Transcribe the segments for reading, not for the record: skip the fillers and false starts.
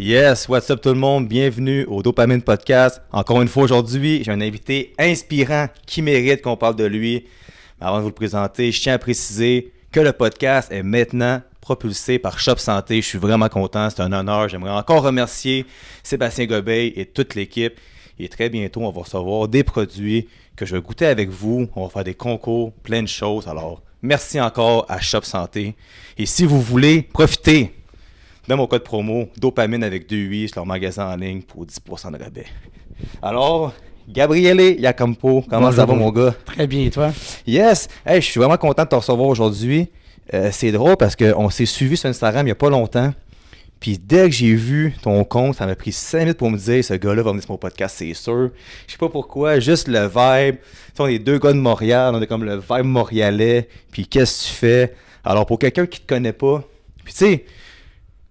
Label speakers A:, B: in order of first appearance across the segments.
A: Yes, what's up tout le monde? Bienvenue au Dopamine Podcast. Encore une fois aujourd'hui, j'ai un invité inspirant qui mérite qu'on parle de lui. Mais avant de vous le présenter, je tiens à préciser que le podcast est maintenant propulsé par Shop Santé. Je suis vraiment content, c'est un honneur. J'aimerais encore remercier Sébastien Gobeil et toute l'équipe. Et très bientôt, on va recevoir des produits que je vais goûter avec vous. On va faire des concours, plein de choses. Alors, merci encore à Shop Santé. Et si vous voulez profiter de mon code promo, Dopamine avec 2 sur leur magasin en ligne pour 10% de rabais. Alors, Gabriele Iacampo, comment ça va mon gars?
B: Très bien, et toi?
A: Yes! Hey, je suis vraiment content de te recevoir aujourd'hui. C'est drôle parce qu'on s'est suivi sur Instagram il n'y a pas longtemps. Puis dès que j'ai vu ton compte, ça m'a pris 5 minutes pour me dire ce gars-là va venir sur mon podcast, c'est sûr. Je sais pas pourquoi, juste le vibe. Tu sais, on est deux gars de Montréal, on est comme le vibe montréalais. Puis qu'est-ce que tu fais? Alors pour quelqu'un qui te connaît pas, puis tu sais,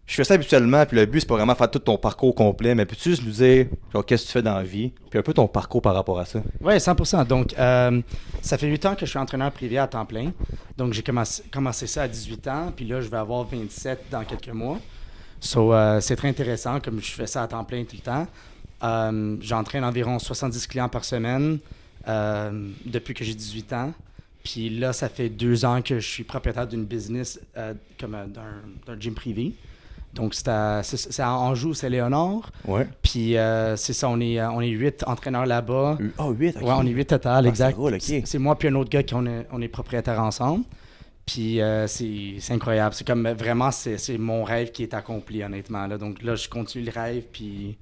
A: je fais ça habituellement, puis le but, c'est pas vraiment faire tout ton parcours complet, mais peux-tu juste nous dire, genre, qu'est-ce que tu fais dans la vie, puis un peu ton parcours par rapport à ça?
B: Oui, 100%. Donc, ça fait 8 ans que je suis entraîneur privé à temps plein. Donc, j'ai commencé ça à 18 ans, puis là, je vais avoir 27 dans quelques mois. So, c'est très intéressant, comme je fais ça à temps plein tout le temps. J'entraîne environ 70 clients par semaine depuis que j'ai 18 ans. Puis là, ça fait 2 ans que je suis propriétaire d'une business, d'un gym privé. Donc, c'est à Anjou, c'est Léonard.
A: Ouais.
B: Puis, c'est ça, on est 8 entraîneurs là-bas.
A: Ah, 8, ok.
B: Ouais, on est 8 total, exact.
A: C'est drôle, ok.
B: C'est moi puis un autre gars qui on est propriétaires ensemble. Puis, c'est incroyable. C'est comme, vraiment, c'est mon rêve qui est accompli, honnêtement. Là. Donc là, je continue le rêve, puis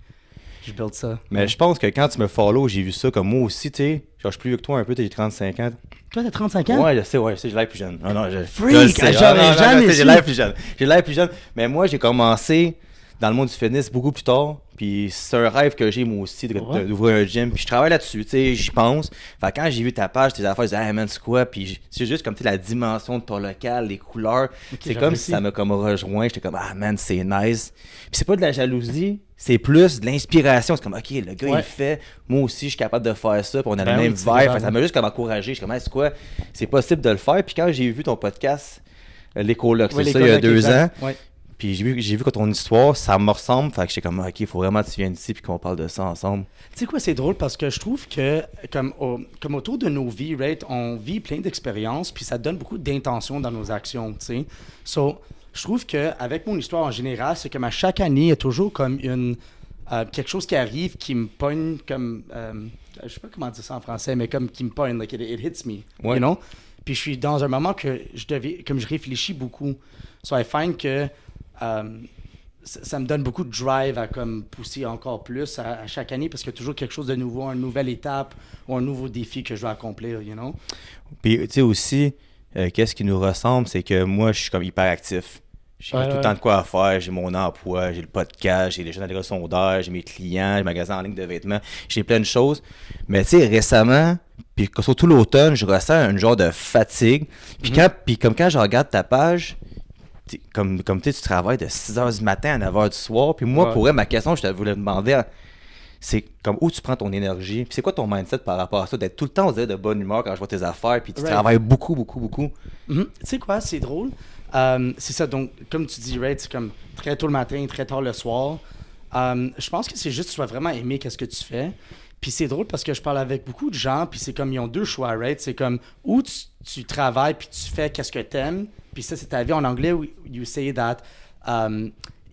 B: je build ça.
A: Mais je pense que quand tu me follow, j'ai vu ça comme moi aussi, tu sais. Genre, je suis plus vieux que toi un peu, t'as 35 ans.
B: Toi, t'as 35 ans?
A: Ouais, je sais, j'ai l'air plus jeune. Non,
B: Freak!
A: je le sais.
B: J'ai
A: l'air plus jeune. J'ai l'air plus jeune. Mais moi, j'ai commencé dans le monde du fitness beaucoup plus tard. Puis c'est un rêve que j'ai moi aussi d'ouvrir un gym. Puis je travaille là-dessus, tu sais, j'y pense. Fait que quand j'ai vu ta page, tes affaires, je disais, hey man, c'est quoi? Puis c'est juste comme, tu sais, la dimension de ton local, les couleurs. C'est comme si ça m'a comme rejoint. J'étais comme, ah man, c'est nice. Puis c'est pas de la jalousie, c'est plus de l'inspiration. C'est comme, ok, le gars, il fait. Moi aussi, je suis capable de faire ça. Puis on a le même vibe. Ça m'a juste comme encouragé. Je suis comme, hey, c'est quoi? C'est possible de le faire. Puis quand j'ai vu ton podcast, Les Colocs, c'est ça, il y a 2 ans.
B: Ouais.
A: Puis j'ai vu que ton histoire, ça me ressemble. Fait que j'étais comme, ok, il faut vraiment que tu viennes ici puis qu'on parle de ça ensemble.
B: Tu sais quoi, c'est drôle parce que je trouve que, comme autour de nos vies, right, on vit plein d'expériences, puis ça donne beaucoup d'intention dans nos actions, tu sais. So, je trouve qu'avec mon histoire en général, c'est comme à chaque année, il y a toujours comme quelque chose qui arrive qui me pogne comme, je sais pas comment dire ça en français, mais comme qui me pogne, like it hits me, you know? Puis je suis dans un moment que comme je réfléchis beaucoup. So I find que ça me donne beaucoup de drive à comme pousser encore plus à chaque année parce qu'il y a toujours quelque chose de nouveau, une nouvelle étape ou un nouveau défi que je dois accomplir, you know?
A: Puis tu sais aussi, qu'est-ce qui nous ressemble, c'est que moi, je suis comme hyper actif. J'ai tout le temps de quoi à faire, j'ai mon emploi, j'ai le podcast, j'ai les jeunes sondage, j'ai mes clients, j'ai le magasin en ligne de vêtements, j'ai plein de choses. Mais tu sais, récemment, puis surtout l'automne, je ressens un genre de fatigue. Puis comme quand je regarde ta page, comme tu travailles de 6h du matin à 9h du soir, puis moi, pour ma question, je te voulais demander, c'est comme où tu prends ton énergie, puis c'est quoi ton mindset par rapport à ça, d'être tout le temps, on dirait, de bonne humeur quand je vois tes affaires, puis tu travailles beaucoup, beaucoup, beaucoup.
B: Tu sais quoi, c'est drôle. C'est ça, donc, comme tu dis, right, c'est comme très tôt le matin, très tard le soir. Je pense que c'est juste que tu vas vraiment aimer qu'est-ce que tu fais. Puis c'est drôle parce que je parle avec beaucoup de gens, puis c'est comme, ils ont 2 choix, right? C'est comme, où tu travailles, puis tu fais qu'est-ce que t'aimes, puis ça, c'est ta vie. En anglais, you say that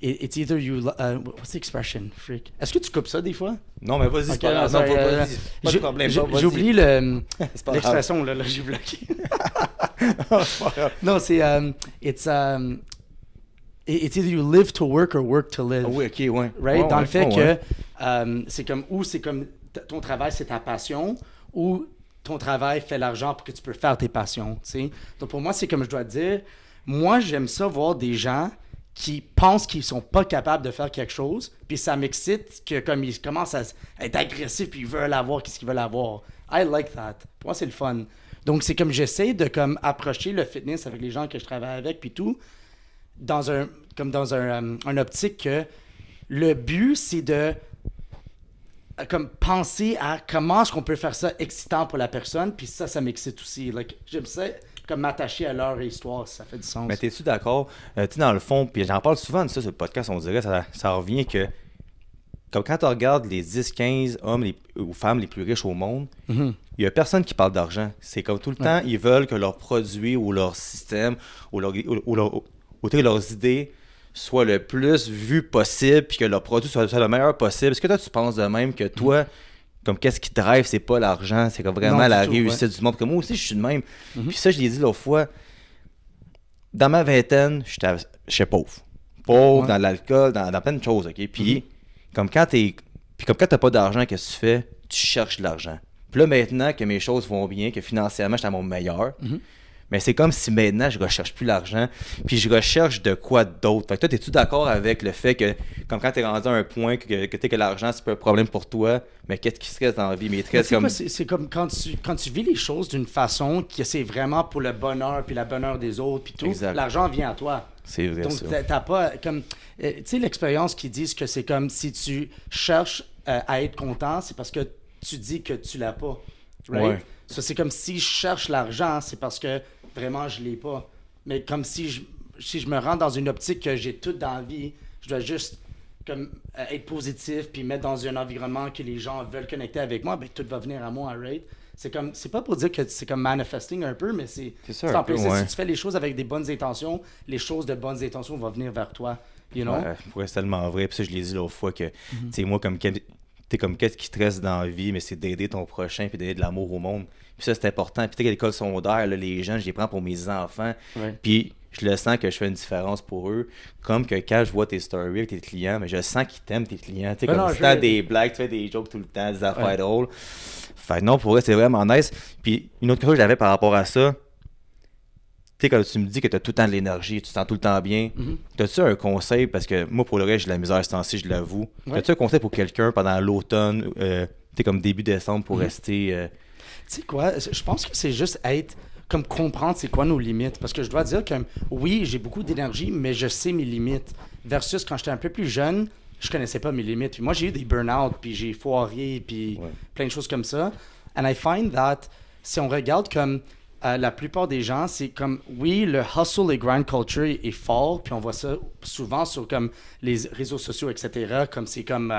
B: it's either you... what's the expression, freak? Est-ce que tu coupes ça des fois?
A: Non, mais vas-y,
B: okay,
A: c'est pas grave. Vas-y, pas de problème.
B: J'ai oublié l'expression, là, j'ai bloqué. Non, c'est... it's either you live to work or work to live.
A: Ah oui, ok, ouais.
B: Right? Dans le fait que c'est comme ton travail, c'est ta passion, ou ton travail fait l'argent pour que tu peux faire tes passions, tu sais. Donc pour moi, c'est comme je dois te dire, moi, j'aime ça voir des gens qui pensent qu'ils sont pas capables de faire quelque chose, puis ça m'excite que comme ils commencent à être agressifs, puis ils veulent avoir qu'est-ce qu'ils veulent avoir. I like that. Pour moi, c'est le fun. Donc c'est comme j'essaie de comme approcher le fitness avec les gens que je travaille avec, puis tout, dans un optique que le but, c'est de comme penser à comment est-ce qu'on peut faire ça excitant pour la personne, puis ça m'excite aussi. Like, j'aime ça comme m'attacher à leur histoire, si ça fait du sens.
A: Mais t'es-tu d'accord? Tu sais, dans le fond, puis j'en parle souvent de ça sur le podcast, on dirait, ça revient que, comme quand tu regardes les 10-15 hommes ou femmes les plus riches au monde, il y a personne qui parle d'argent. C'est comme tout le temps, ils veulent que leurs produits ou leur système ou leurs idées soient le plus vu possible, puis que leurs produits soient le meilleur possible. Est-ce que toi, tu penses de même que toi, comme qu'est-ce qui te drive, c'est pas l'argent, c'est comme vraiment la réussite du monde? Parce que moi aussi, je suis de même. Puis ça, je l'ai dit l'autre fois, dans ma vingtaine, j'étais pauvre. Pauvre, dans l'alcool, dans plein de choses, OK? Puis, comme quand t'as pas d'argent, qu'est-ce que tu fais? Tu cherches de l'argent. Puis là, maintenant que mes choses vont bien, que financièrement, je suis à mon meilleur, mais c'est comme si maintenant, je recherche plus l'argent, puis je recherche de quoi d'autre. Fait que toi, t'es-tu d'accord avec le fait que, comme quand t'es rendu à un point que l'argent, c'est pas un problème pour toi, mais qu'est-ce qui se reste dans la vie? Mais
B: c'est comme quand tu vis les choses d'une façon que c'est vraiment pour le bonheur, puis le bonheur des autres, puis tout, l'argent vient à toi.
A: C'est vrai.
B: Donc, t'as pas comme. Tu sais, l'expérience qui disent que c'est comme si tu cherches à être content, c'est parce que tu dis que tu l'as pas. Right?
A: Ouais.
B: So, c'est comme si je cherche l'argent, c'est parce que vraiment je l'ai pas. Mais comme si je me rends dans une optique que j'ai tout dans la vie, je dois juste comme être positif puis mettre dans un environnement que les gens veulent connecter avec moi, ben tout va venir à moi, right? C'est pas pour dire que c'est comme manifesting un peu, mais c'est
A: ça, un peu,
B: si tu fais les choses avec des bonnes intentions, les choses de bonnes intentions vont venir vers toi, you know?
A: Ouais, c'est tellement vrai. Puis ça, je l'ai dit l'autre fois que, tu sais, moi, comme qu'est-ce qui te reste dans la vie, mais c'est d'aider ton prochain puis d'aider de l'amour au monde. Puis ça, c'est important. Puis tu sais, à l'école secondaire, là, les jeunes, je les prends pour mes enfants.
B: Ouais.
A: Puis je le sens que je fais une différence pour eux. Comme que quand je vois tes stories avec tes clients, mais je sens qu'ils t'aiment, tes clients. Tu sais, comme si tu as des blagues, tu fais des jokes tout le temps, des affaires drôles. Fait que non, pour eux, c'est vraiment nice. Puis une autre chose que j'avais par rapport à ça, tu sais, quand tu me dis que tu as tout le temps de l'énergie, tu te sens tout le temps bien, as-tu un conseil? Parce que moi, pour le reste, j'ai de la misère à ce temps-ci, je l'avoue. As-tu un conseil pour quelqu'un pendant l'automne, tu sais, comme début décembre, pour rester...
B: Tu sais quoi? Je pense que c'est juste être... comme comprendre c'est quoi nos limites. Parce que je dois dire que oui, j'ai beaucoup d'énergie, mais je sais mes limites. Versus quand j'étais un peu plus jeune, je connaissais pas mes limites. Puis moi, j'ai eu des burn-out, puis j'ai foiré, puis plein de choses comme ça. And I find that si on regarde comme la plupart des gens, c'est comme, oui, le hustle et grind culture est fort, puis on voit ça souvent sur comme les réseaux sociaux, etc. Comme c'est comme...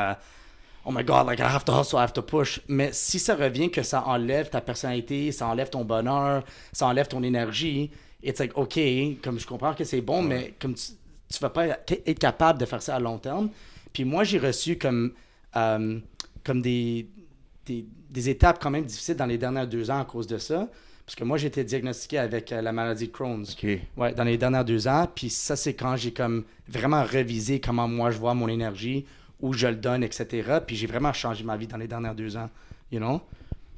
B: oh my God, like I have to hustle, I have to push. Mais si ça revient que ça enlève ta personnalité, ça enlève ton bonheur, ça enlève ton énergie, it's like, OK, comme je comprends que c'est bon, mais comme tu vas pas être capable de faire ça à long terme. Puis moi, j'ai reçu comme des étapes quand même difficiles dans les dernières 2 ans à cause de ça. Parce que moi, j'ai été diagnostiqué avec la maladie de Crohn's.
A: Okay.
B: Ouais, dans les dernières 2 ans. Puis ça, c'est quand j'ai comme vraiment révisé comment moi je vois mon énergie, où je le donne, etc. Puis j'ai vraiment changé ma vie dans les dernières 2 ans, you know?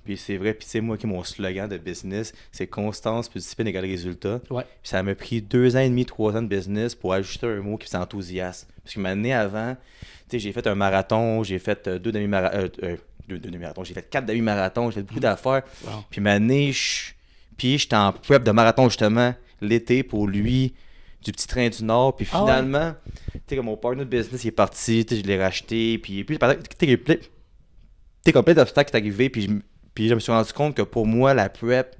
A: Puis c'est vrai, puis c'est moi qui mon slogan de business, c'est constance plus discipline égale résultat.
B: Ouais.
A: Puis ça m'a pris 2 ans et demi, 3 ans de business pour ajouter un mot qui c'est enthousiasme. Parce que l'année avant, tu sais, j'ai fait un marathon, j'ai fait 2 demi-marathons, j'ai fait 4 demi-marathons, j'ai fait beaucoup d'affaires.
B: Wow.
A: Puis l'année, j'étais en prep de marathon justement l'été pour lui, du Petit Train du Nord. Puis finalement, tu sais, comme mon partner de business, il est parti, tu sais, je l'ai racheté. Puis tu sais, comme plein d'obstacles qui sont arrivés. Puis je me suis rendu compte que pour moi, la prep,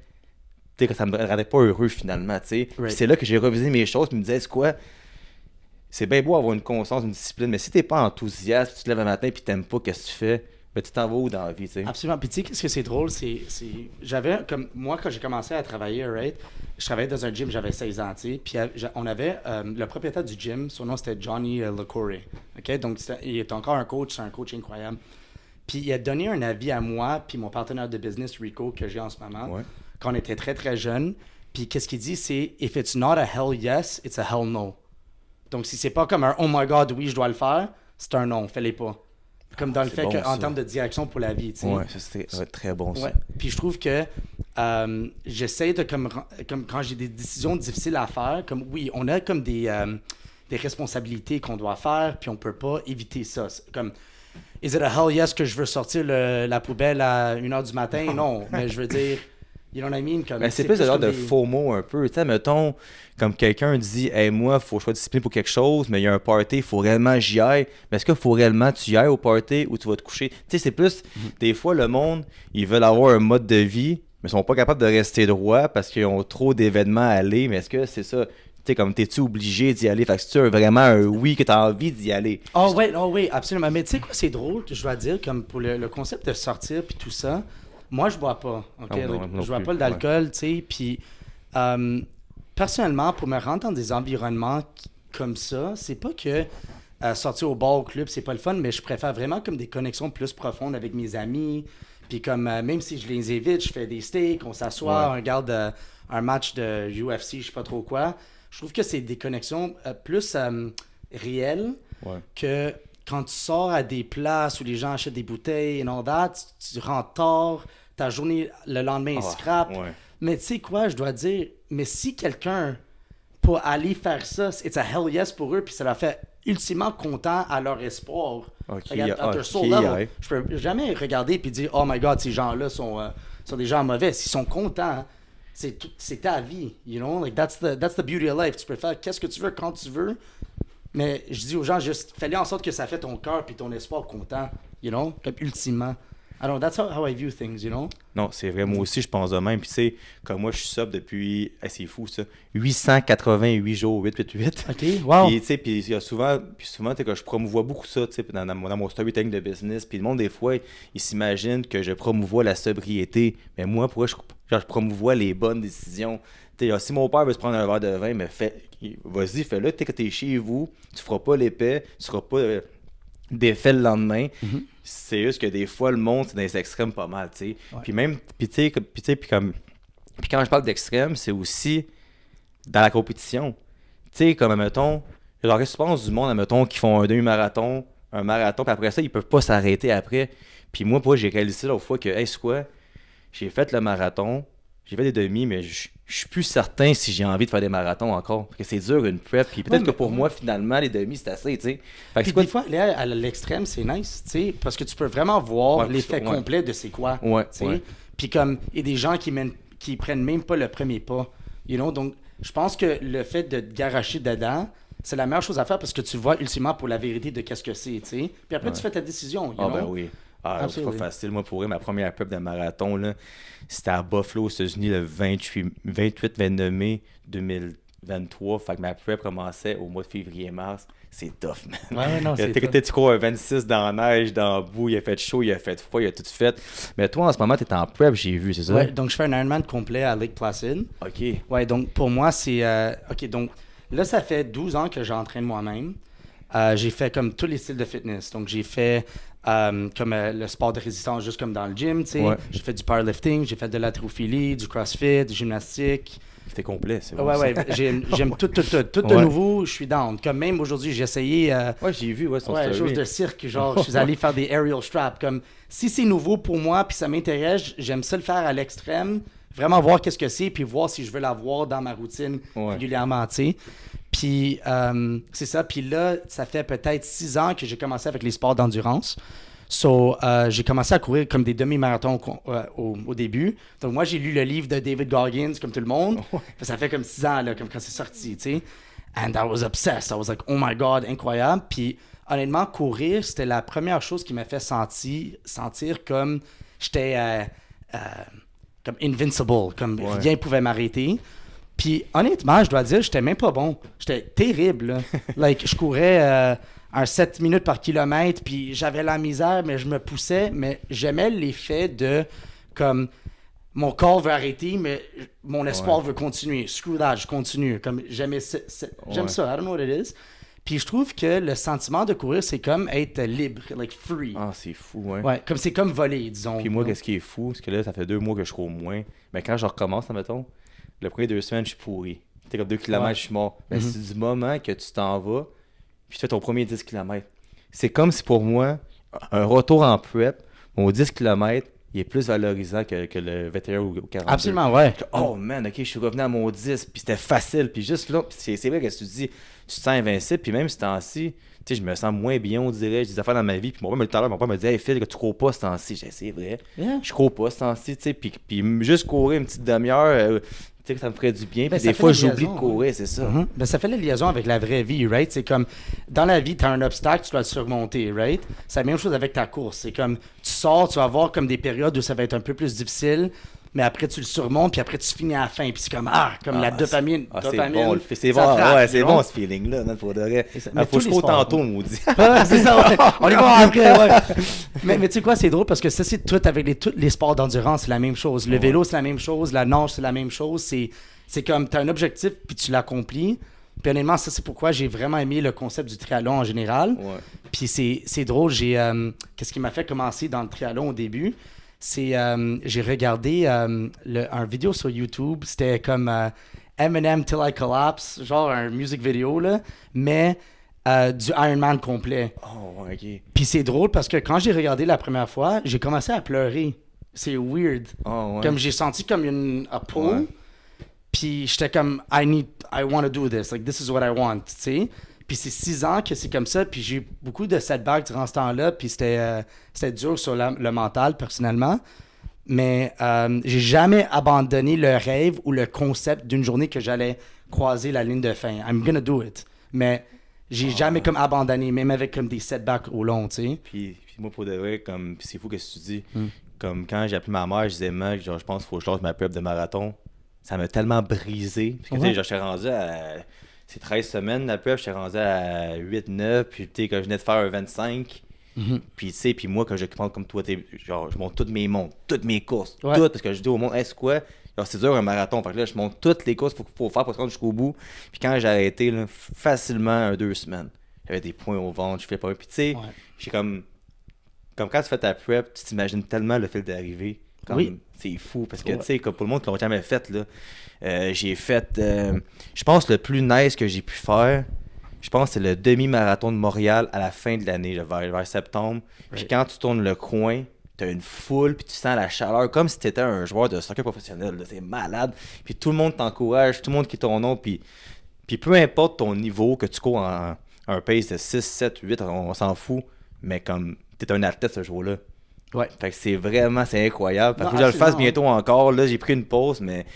A: tu sais, que ça me rendait pas heureux finalement, tu sais. Puis c'est là que j'ai revisé mes choses. Puis je me disais, c'est quoi? C'est bien beau avoir une constance, une discipline, mais si t'es pas enthousiaste, tu te lèves un matin puis t'aimes pas qu'est-ce que tu fais, ben tu t'en vas où dans la vie, tu sais?
B: Absolument. Puis tu sais, qu'est-ce que c'est drôle, j'avais, comme moi, quand j'ai commencé à travailler, right, je travaillais dans un gym, j'avais 16 ans, tu sais, puis on avait le propriétaire du gym, son nom c'était Johnny LaCour, OK? Donc, il est encore un coach, c'est un coach incroyable. Puis il a donné un avis à moi, puis mon partenaire de business, Rico, que j'ai en ce moment, quand on était très, très jeunes. Puis qu'est-ce qu'il dit, c'est « If it's not a hell yes, it's a hell no ». Donc, si c'est pas comme un « Oh my God, oui, je dois le faire », c'est un non, fais-les pas. Comme dans le fait qu'en termes de direction pour la vie, tu sais.
A: Ouais, ça c'était très bon, ça.
B: Ouais. Puis je trouve que j'essaie de, comme quand j'ai des décisions difficiles à faire, comme oui, on a comme des responsabilités qu'on doit faire, puis on peut pas éviter ça. Comme, is it a hell yes que je veux sortir la poubelle à 1h du matin? Non, mais je veux dire, you know what I mean? Comme,
A: mais c'est plus de genre de FOMO un peu. Tu sais, mettons, comme quelqu'un dit, hey, moi, faut que je sois discipliné pour quelque chose, mais il y a un party, il faut réellement j'y aille. Mais est-ce qu'il faut réellement tu y ailles au party ou tu vas te coucher? Tu sais, c'est plus, des fois, le monde, ils veulent avoir un mode de vie, mais sont pas capables de rester droits parce qu'ils ont trop d'événements à aller. Mais est-ce que c'est ça? Tu sais, comme t'es-tu obligé d'y aller? Fait que c'est vraiment un oui que t'as envie d'y aller.
B: Oh oui, absolument. Mais tu sais quoi, c'est drôle, je dois dire, comme pour le concept de sortir puis tout ça, moi je bois pas, ok? Je bois pas d'alcool, tu sais, puis personnellement, pour me rendre dans des environnements comme ça, c'est pas que sortir au bar, au club, c'est pas le fun, mais je préfère vraiment comme des connexions plus profondes avec mes amis, puis comme même si je les invite, je fais des steaks, on s'assoit, on regarde un match de UFC, je sais pas trop quoi. Je trouve que c'est des connexions plus réelles que quand tu sors à des places où les gens achètent des bouteilles et all that, tu rentres tard, ta journée le lendemain est scrap. Mais tu sais quoi, je dois dire, mais si quelqu'un pour aller faire ça, it's a hell yes pour eux, puis ça leur fait ultimement content à leur espoir. At their soul level. Je peux jamais regarder et dire, oh my god, ces gens-là sont des gens mauvais. S'ils sont contents, c'est ta vie, you know? Like, that's the beauty of life. Tu peux faire qu'est-ce que tu veux quand tu veux, mais je dis aux gens, juste fais en sorte que ça fait ton cœur puis ton espoir content, you know? Comme ultimement. Alors, that's how I view things, you know?
A: Non, c'est vrai. Moi aussi, je pense de même. Puis, tu sais, comme moi, je suis sobre depuis, c'est fou, ça, 888 jours, 888.
B: OK, wow.
A: Puis, tu sais, puis il y a souvent, que je promouvois beaucoup ça, tu sais, dans mon storytelling de business. Puis, le monde, des fois, il s'imagine que je promouvois la sobriété. Mais moi, pourquoi je promouvois les bonnes décisions? Tu sais, si mon père veut se prendre un verre de vin, mais vas-y, fais-le. Tu sais, que t'es chez vous, tu feras pas l'épais, tu seras pas défait le lendemain. C'est juste que des fois, le monde, c'est dans les extrêmes pas mal, tu sais. Puis même, puis quand je parle d'extrêmes, c'est aussi dans la compétition. Tu sais, comme, admettons, genre, qu'est-ce que tu penses du monde, admettons, qui font un demi-marathon, un marathon, puis après ça, ils peuvent pas s'arrêter après. Puis moi, j'ai réalisé l'autre fois que, hey, c'est quoi? J'ai fait le marathon, j'ai fait des demi, mais je suis plus certain si j'ai envie de faire des marathons encore. Parce que c'est dur une prep. Puis peut-être que pour moi, finalement, les demi, c'est assez, tu sais.
B: Puis des fois, aller à l'extrême, c'est nice, tu sais. Parce que tu peux vraiment voir l'effet complet de c'est quoi. Tu sais. Puis comme, il y a des gens qui prennent même pas le premier pas. You know? Donc, je pense que le fait de te garocher dedans, c'est la meilleure chose à faire parce que tu vois ultimement pour la vérité de qu'est-ce que c'est, tu sais. Puis après, tu fais ta décision, you know?
A: Ben oui. C'est pas facile. Moi, pour ma première prep de marathon, là, c'était à Buffalo, aux États-Unis, le 28-29 mai 2023. Fait que ma prep commençait au mois de février-mars. C'est tough, man. Tu cours un 26 dans la neige, dans la boue, il a fait chaud, il a fait froid, il a tout fait. Mais toi, en ce moment, tu es en prep, j'ai vu, c'est ça?
B: Ouais, donc je fais un Ironman complet à Lake Placid.
A: OK.
B: Ouais, donc pour moi, c'est... OK, donc là, ça fait 12 ans que j'entraîne moi-même. J'ai fait comme tous les styles de fitness. Donc, j'ai fait comme le sport de résistance juste comme dans le gym, tu sais. J'ai fait du powerlifting, j'ai fait de l'haltérophilie, du crossfit, du gymnastique.
A: C'était complet, c'est
B: vrai. Ouais, j'aime tout de nouveau, je suis down. Comme même aujourd'hui, j'ai essayé...
A: j'ai vu, son
B: chose de cirque, genre, je suis allé faire des aerial straps. Comme, si c'est nouveau pour moi, puis ça m'intéresse, j'aime ça le faire à l'extrême, vraiment voir qu'est-ce que c'est, puis voir si je veux l'avoir dans ma routine régulièrement, tu sais. Puis, c'est ça. Puis là, ça fait peut-être 6 ans que j'ai commencé avec les sports d'endurance. So, j'ai commencé à courir comme des demi-marathons au début. Donc, moi, j'ai lu le livre de David Goggins, comme tout le monde. Ça fait comme 6 ans, là, comme quand c'est sorti, tu sais. And I was obsessed. I was like, oh my God, incroyable. Puis, honnêtement, courir, c'était la première chose qui m'a fait sentir comme j'étais comme invincible, comme rien ne pouvait m'arrêter. Puis honnêtement, je dois dire, j'étais même pas bon. J'étais terrible, là. Like, je courais un 7 minutes par kilomètre, puis j'avais la misère, mais je me poussais. Mais j'aimais l'effet de, comme, mon corps veut arrêter, mais mon espoir veut continuer. Screw that, je continue. Comme, j'aime ça. I don't know what it is. Puis je trouve que le sentiment de courir, c'est comme être libre, like free.
A: Ah, c'est fou,
B: Ouais, comme c'est comme voler, disons.
A: Puis moi, qu'est-ce qui est fou, c'est que là, ça fait 2 mois que je cours moins. Mais quand je recommence, admettons, le premier 2 semaines, je suis pourri. T'es comme 2 km, je suis mort. Mais c'est du moment que tu t'en vas, puis tu fais ton premier 10 km. C'est comme si pour moi, un retour en prep, mon 10 km, il est plus valorisant que le 21 ou 42.
B: Absolument, ouais.
A: Oh man, ok, je suis revenu à mon 10, puis c'était facile. Puis juste là, c'est vrai que tu te dis, tu te sens invincible, puis même ce temps-ci, tu sais, je me sens moins bien, on dirait, j'ai des affaires dans ma vie. Puis mon père me dit, hey Phil, que tu cours pas ce temps-ci. J'ai dit, c'est vrai, je cours pas ce temps-ci, tu sais, puis juste courir une petite demi-heure, tu sais, que ça me ferait du bien. Puis des fois, j'oublie de courir, c'est ça.
B: Ben, ça fait la liaison avec la vraie vie, right? C'est comme, dans la vie, tu as un obstacle, tu dois le surmonter, right? C'est la même chose avec ta course. C'est comme, tu sors, tu vas avoir comme des périodes où ça va être un peu plus difficile, mais après tu le surmontes, puis après tu finis à la fin, puis c'est comme, la dopamine.
A: C'est bon, c'est
B: ça
A: bon,
B: frappe,
A: c'est bon ce feeling-là, man, pour de vrai.
B: Mais
A: Faut que je cours tantôt, maudit.
B: Ouais, c'est ça, ouais. On y va après, ouais. Mais tu sais quoi, c'est drôle parce que ça, c'est tout avec tous les sports d'endurance, c'est la même chose. Le vélo, c'est la même chose. La nage, c'est la même chose. C'est comme, tu as un objectif, puis tu l'accomplis. Puis honnêtement, ça, c'est pourquoi j'ai vraiment aimé le concept du triathlon en général.
A: Ouais.
B: Puis c'est drôle, qu'est-ce qui m'a fait commencer dans le triathlon au début? J'ai regardé un vidéo sur YouTube, c'était comme Eminem Till I Collapse, genre un music video, là, mais du Ironman complet.
A: Oh, ouais, ok.
B: Puis c'est drôle parce que quand j'ai regardé la première fois, j'ai commencé à pleurer. C'est weird.
A: Oh, ouais.
B: Comme j'ai senti comme a pull.
A: Ouais.
B: Puis j'étais comme, I want to do this. Like, this is what I want, tu sais. Puis c'est 6 ans que c'est comme ça. Puis j'ai eu beaucoup de setbacks durant ce temps-là. Puis c'était dur sur le mental, personnellement. Mais j'ai jamais abandonné le rêve ou le concept d'une journée que j'allais croiser la ligne de fin. I'm gonna do it. Mais j'ai jamais comme abandonné, même avec comme des setbacks au long, tu sais.
A: Puis moi, pour de vrai, comme, c'est fou que tu dis. Comme quand j'ai appelé ma mère, je disais, mec, genre, je pense qu'il faut que je lance ma prep de marathon. Ça m'a tellement brisé. Parce que, tu sais, j'étais rendu à. C'est 13 semaines, la prep, j'étais rendu à 8-9. Puis, tu sais, quand je venais de faire un 25. Puis, tu sais, puis moi, quand je prends comme toi, genre, je monte toutes mes montres, toutes mes courses, toutes. Parce que je dis au monde, est-ce quoi? Genre, c'est dur un marathon. Fait que là, je monte toutes les courses qu'il faut faire pour se rendre jusqu'au bout. Puis, quand j'ai arrêté, là, facilement 2 semaines, j'avais des points au ventre, je fais pas. Puis, tu sais, j'ai comme quand tu fais ta prep, tu t'imagines tellement le fil d'arrivée. Oui. C'est fou, parce que, tu sais, comme pour le monde qui l'ont jamais fait, là, j'ai fait, je pense, le plus nice que j'ai pu faire, je pense, c'est le demi-marathon de Montréal à la fin de l'année, vers septembre. Puis quand tu tournes le coin, t'as une foule, puis tu sens la chaleur, comme si t'étais un joueur de soccer professionnel, là, c'est malade. Puis tout le monde t'encourage, tout le monde qui est ton nom, puis peu importe ton niveau, que tu cours en un pace de 6, 7, 8, on s'en fout, mais comme t'es un athlète ce jour-là.
B: Ouais.
A: Fait que c'est incroyable. Fait que je le fasse bientôt encore. Là, j'ai pris une pause, mais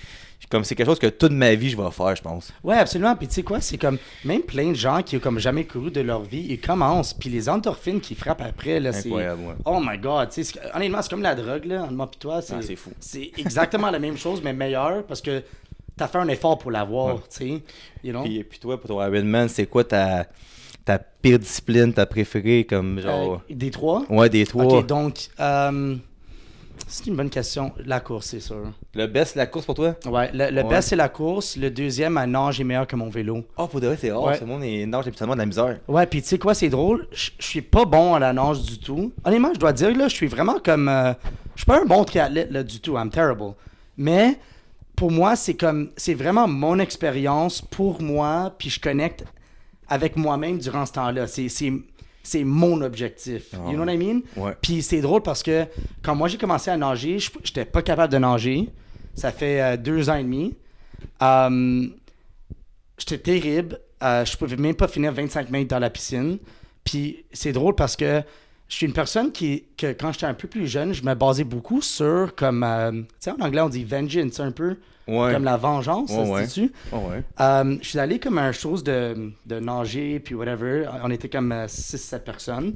A: comme c'est quelque chose que toute ma vie je vais faire, je pense.
B: Ouais, absolument. Puis tu sais quoi, c'est comme même plein de gens qui ont comme jamais couru de leur vie, ils commencent, puis les endorphines qui frappent après, là,
A: incroyable,
B: c'est oh my god, tu sais, honnêtement, c'est comme la drogue là, entre moi et toi,
A: c'est fou.
B: C'est exactement la même chose mais meilleur parce que t'as fait un effort pour l'avoir, tu sais, you know?
A: Puis toi, pour ton Ironman, c'est quoi ta pire discipline, ta préférée, comme genre...
B: Des 3?
A: Ouais, des 3.
B: Ok, donc, c'est une bonne question. La course, c'est sûr.
A: Le best, c'est la course pour toi?
B: Ouais, le best, c'est la course. Le deuxième, à nage, est meilleur que mon vélo.
A: Oh, pour de vrai, c'est rare.
B: Ouais.
A: Ce monde nage habituellement de la misère.
B: Ouais, puis tu sais quoi, c'est drôle. Je suis pas bon à la nage du tout. Honnêtement, je dois dire, là, je suis vraiment comme... je suis pas un bon triathlète, là, du tout. I'm terrible. Mais, pour moi, c'est vraiment mon expérience pour moi, puis je connecte avec moi-même durant ce temps-là. C'est mon objectif. You know what I mean?
A: Ouais.
B: Puis c'est drôle parce que quand moi j'ai commencé à nager, j'étais pas capable de nager. Ça fait 2 ans et demi. J'étais terrible. Je pouvais même pas finir 25 mètres dans la piscine. Puis c'est drôle parce que je suis une personne que quand j'étais un peu plus jeune, je me basais beaucoup sur comme... tu sais, en anglais, on dit vengeance un peu.
A: Ouais.
B: Comme la vengeance, ça se dit-tu?
A: Ouais.
B: Je suis allé comme un chose de nager, puis whatever. On était comme 6-7 personnes.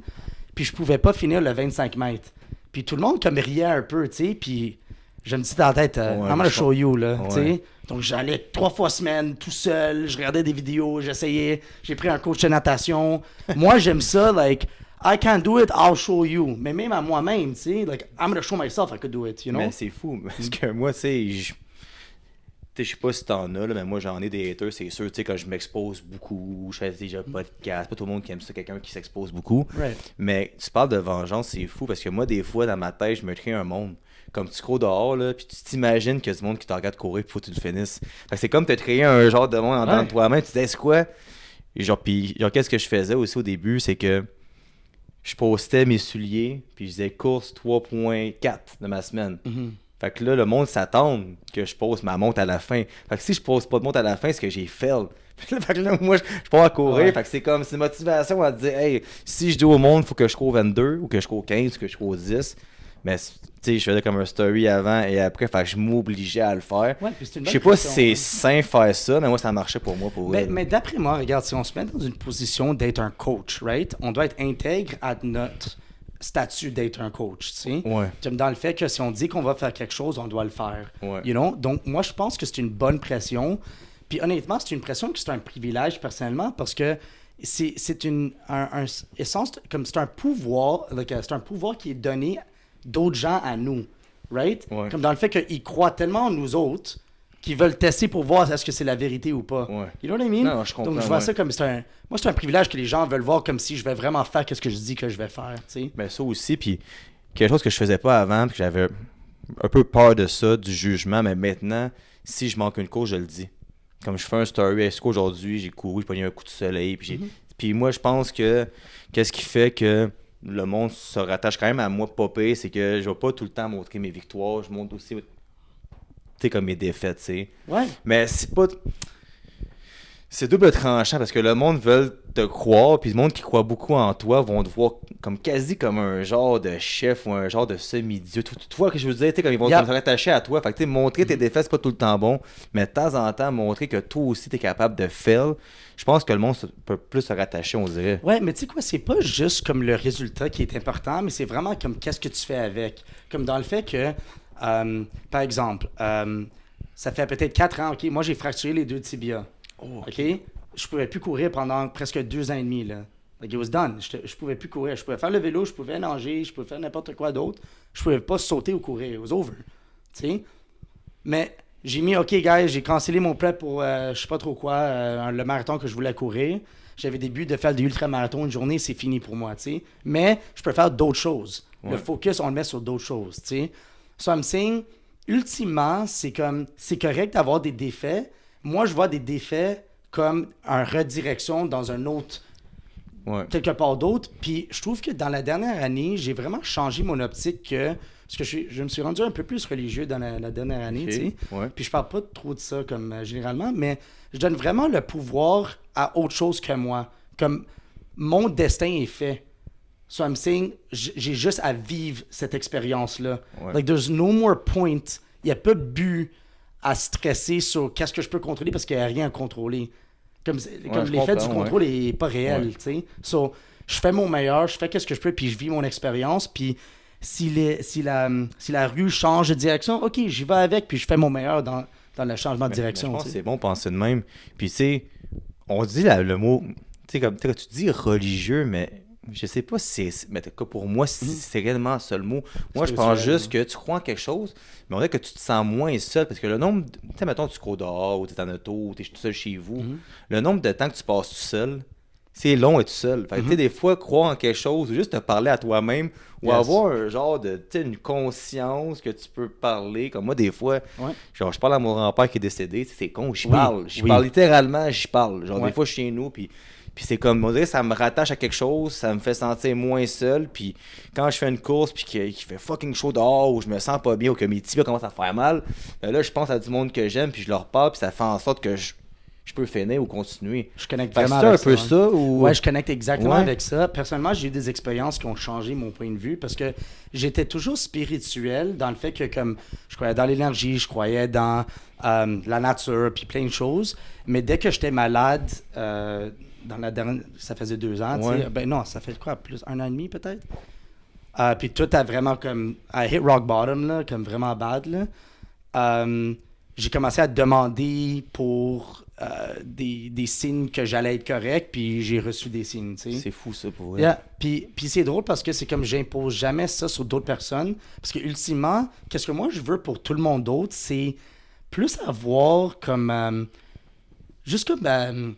B: Puis je pouvais pas finir le 25 mètres. Puis tout le monde comme riait un peu, tu sais. Puis je me dis dans la tête, I'm gonna show you, là, tu sais. Donc j'allais 3 fois semaine, tout seul. Je regardais des vidéos, j'essayais. J'ai pris un coach de natation. Moi, j'aime ça, like... I can't do it, I'll show you. Mais même à moi-même, tu sais, like, I'm gonna show myself I could do it, you know?
A: Mais c'est fou, parce que moi, tu sais, je sais pas si t'en as, là, mais moi, j'en ai des haters, c'est sûr, tu sais, quand je m'expose beaucoup, je fais déjà podcast, pas tout le monde qui aime ça, quelqu'un qui s'expose beaucoup.
B: Right.
A: Mais tu parles de vengeance, c'est fou, parce que moi, des fois, dans ma tête, je me crée un monde. Comme tu cours dehors, là, puis tu t'imagines qu'il y a du monde qui te regarde courir, puis faut que tu le finisses. Fait que c'est comme te créer un genre de monde en dedans de toi-même, tu te dis, c'est quoi? Et genre, qu'est-ce que je faisais aussi au début, c'est que je postais mes souliers, puis je disais course 3.4 de ma semaine. Fait que là, le monde s'attend que je pose ma montre à la fin. Fait que si je pose pas de montre à la fin, c'est que j'ai fail. Fait que là, moi, je pars à courir. Fait que c'est comme, c'est motivation à dire, hey, si je dis au monde, il faut que je cours 22, ou que je cours 15, ou que je cours 10. Mais, tu sais, je faisais comme un story avant et après, fait que je m'obligeais à le faire.
B: Ouais, puis c'est une bonne
A: je sais pas si
B: question,
A: c'est sain faire ça, mais moi, ça marchait pour moi.
B: Mais d'après moi, regarde, si on se met dans une position d'être un coach, right? On doit être intègre à notre statut d'être un coach, tu sais.
A: Ouais.
B: Comme dans le fait que si on dit qu'on va faire quelque chose, on doit le faire.
A: Ouais.
B: You know? Donc, moi, je pense que c'est une bonne pression. Puis honnêtement, c'est une pression que c'est un privilège personnellement parce que c'est un essence, comme c'est un pouvoir, c'est un pouvoir qui est donné d'autres gens à nous, right?
A: Ouais.
B: Comme dans le fait qu'ils croient tellement en nous autres qu'ils veulent tester pour voir est-ce que c'est la vérité ou pas.
A: Ouais.
B: You know what I mean?
A: Non, je comprends,
B: Donc je vois
A: ouais.
B: ça comme moi c'est un privilège que les gens veulent voir comme si je vais vraiment faire ce que je dis que je vais faire, tu sais.
A: Ben ça aussi, puis quelque chose que je faisais pas avant, puis que j'avais un peu peur de ça, du jugement, mais maintenant, si je manque une course, je le dis. Comme je fais un story, est-ce qu'aujourd'hui j'ai couru, j'ai pogné un coup de soleil, puis moi je pense que qu'est-ce qui fait que le monde se rattache quand même à moi pas pire, c'est que je vais pas tout le temps montrer mes victoires, je montre aussi, tu sais, comme mes défaites, tu sais.
B: Ouais.
A: Mais c'est pas... C'est double tranchant parce que le monde veut te croire, puis le monde qui croit beaucoup en toi vont te voir comme quasi comme un genre de chef ou un genre de semi-dieu. Tu vois ce que je veux dire, tu sais, comme ils vont se rattacher à toi. Fait que tu sais, montrer tes défaites, c'est pas tout le temps bon, mais de temps en temps, montrer que toi aussi t'es capable de fail, je pense que le monde peut plus se rattacher, on dirait.
B: Ouais, mais tu sais quoi, c'est pas juste comme le résultat qui est important, mais c'est vraiment comme qu'est-ce que tu fais avec. Comme dans le fait que, par exemple, ça fait peut-être 4 ans, ok, moi j'ai fracturé les 2 tibias.
A: Oh,
B: OK? Je pouvais plus courir pendant presque 2 ans et demi, là. Like, it was done. Je pouvais plus courir. Je pouvais faire le vélo, je pouvais nager, je pouvais faire n'importe quoi d'autre. Je pouvais pas sauter ou courir. It was over. Tu sais? Mais j'ai mis, OK, guys, j'ai cancellé mon prep pour, je sais pas trop quoi, le marathon que je voulais courir. J'avais des buts de faire des ultramarathons. Une journée, c'est fini pour moi, tu sais. Mais je peux faire d'autres choses.
A: Ouais.
B: Le focus, on le met sur d'autres choses, tu sais. So, I'm saying, ultimement, c'est correct d'avoir des défaits. Moi, je vois des défaits comme une redirection dans un autre, quelque part d'autre. Puis je trouve que dans la dernière année, j'ai vraiment changé mon optique parce que je me suis rendu un peu plus religieux dans la dernière année, tu sais.
A: Ouais.
B: Puis je parle pas trop de ça comme généralement, mais je donne vraiment le pouvoir à autre chose que moi. Comme mon destin est fait. So I'm saying, j'ai juste à vivre cette expérience-là.
A: Ouais.
B: Like, there's no more point. Il n'y a pas de but à stresser sur qu'est-ce que je peux contrôler parce qu'il n'y a rien à contrôler. Comme l'effet du contrôle n'est pas réel, tu sais. So, je fais mon meilleur, je fais qu'est-ce que je peux, puis je vis mon expérience, puis si la rue change de direction, OK, j'y vais avec, puis je fais mon meilleur dans le changement de direction.
A: Mais je pense que c'est bon de penser de même. Puis tu sais, on dit le mot, tu sais, comme tu dis religieux, mais je sais pas si c'est, mais pour moi, c'est réellement ça le mot. Moi, je pense juste que tu crois en quelque chose, mais on dirait que tu te sens moins seul, parce que le nombre, tu sais, mettons, tu cours dehors, ou tu es en auto, ou tu es tout seul chez vous, le nombre de temps que tu passes tout seul, c'est long être tout seul. Fait que, tu sais, des fois, croire en quelque chose, ou juste te parler à toi-même, ou avoir un genre de, tu sais, une conscience que tu peux parler. Comme moi, des fois, genre, je parle à mon grand-père qui est décédé, c'est con, j'y parle. J'y parle littéralement, j'y parle. Genre, des fois, je suis chez nous, puis c'est comme, on dirait, ça me rattache à quelque chose, ça me fait sentir moins seul. Puis quand je fais une course, puis qu'il fait fucking chaud dehors, ou je me sens pas bien, ou que mes tibias commencent à faire mal, là, je pense à du monde que j'aime, puis je leur parle, puis ça fait en sorte que je peux finir ou continuer.
B: Je connecte
A: vraiment
B: avec
A: ça. C'est un peu ça? Ou...
B: Ouais, je connecte exactement avec ça. Personnellement, j'ai eu des expériences qui ont changé mon point de vue parce que j'étais toujours spirituel dans le fait que comme je croyais dans l'énergie, je croyais dans la nature, puis plein de choses. Mais dès que j'étais malade, dans la dernière, ça faisait 2 ans, tu sais. Ben non, ça fait quoi, plus 1 an et demi peut-être? Puis tout a vraiment comme, I hit rock bottom, là, comme vraiment bad, là. J'ai commencé à demander pour des signes que j'allais être correct, puis j'ai reçu des signes, tu sais.
A: C'est fou ça pour vrai.
B: Yeah. Puis c'est drôle parce que c'est comme j'impose jamais ça sur d'autres personnes, parce que ultimement, qu'est-ce que moi je veux pour tout le monde d'autre, c'est plus avoir comme juste comme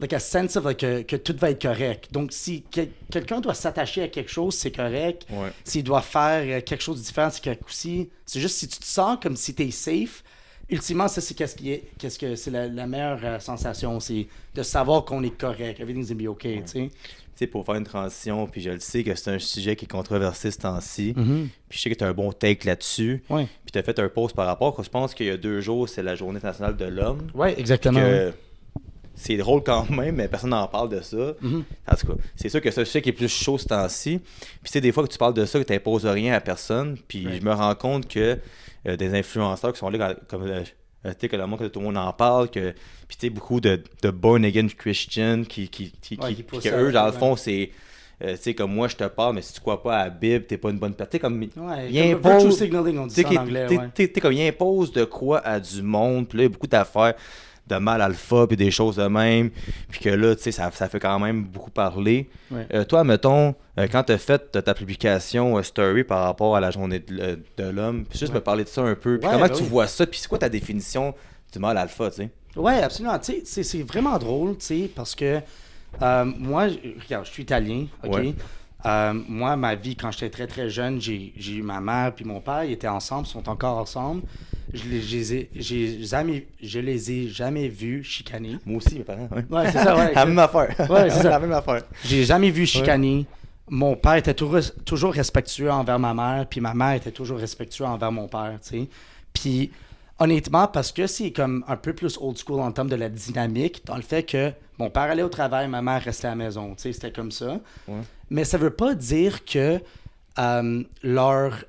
B: like a sense of like, que tout va être correct. Donc si quelqu'un doit s'attacher à quelque chose, c'est correct.
A: Ouais.
B: S'il doit faire quelque chose de différent, c'est correct aussi. C'est juste si tu te sens comme si t'es safe. Ultimement, ça, c'est qu'est-ce que c'est la meilleure sensation, c'est de savoir qu'on est correct. Everything's gonna be okay, tu sais.
A: Tu sais, pour faire une transition, puis je le sais que c'est un sujet qui est controversé ce temps-ci, puis je sais que tu as un bon take là-dessus, puis tu as fait un post par rapport, je pense qu'il y a 2 jours, c'est la Journée internationale de l'homme.
B: Oui, exactement.
A: C'est drôle quand même, mais personne n'en parle de ça. En tout cas, c'est sûr que c'est un sujet qui est plus chaud ce temps-ci. Puis tu sais, des fois que tu parles de ça, que tu n'imposes rien à personne, puis je me rends compte que des influenceurs qui sont là, comme tu sais, que le monde, que tout le monde en parle, que puis tu sais, beaucoup de born again Christian qui que eux, dans le fond, c'est tu sais, comme moi, je te parle, mais si tu crois pas à la Bible, t'es pas une bonne personne. Tu sais, comme,
B: Ouais,
A: il
B: comme virtue
A: impose,
B: signaling, on dit
A: tu
B: ça
A: sais,
B: en anglais, ouais.
A: t'es comme, il impose de quoi à du monde, puis là, il y a beaucoup d'affaires de mal alpha, puis des choses de même, puis que là, tu sais, ça fait quand même beaucoup parler.
B: Ouais.
A: Toi, mettons, quand tu as fait ta publication story par rapport à la journée de l'homme, puis juste me parler de ça un peu, puis
B: Ouais,
A: comment
B: ben
A: tu
B: oui.
A: vois ça, puis c'est quoi ta définition du mal alpha, tu sais?
B: Ouais, absolument. Tu sais, c'est vraiment drôle, tu sais, parce que moi, regarde, je suis italien, OK?
A: Ouais.
B: Moi, ma vie, quand j'étais très, très jeune, j'ai eu ma mère puis mon père, ils étaient ensemble, ils sont encore ensemble. Je les ai jamais vus chicaner.
A: Moi aussi, mes parents, ouais.
B: Ouais, c'est ça, ouais.
A: La même affaire.
B: Ouais, c'est ça.
A: La même affaire.
B: J'ai jamais vu chicaner. Mon père était toujours respectueux envers ma mère, puis ma mère était toujours respectueuse envers mon père, tu sais. Puis, honnêtement, parce que c'est comme un peu plus old school en termes de la dynamique, dans le fait que mon père allait au travail, ma mère restait à la maison, tu sais, c'était comme ça.
A: Ouais.
B: Mais ça veut pas dire que leur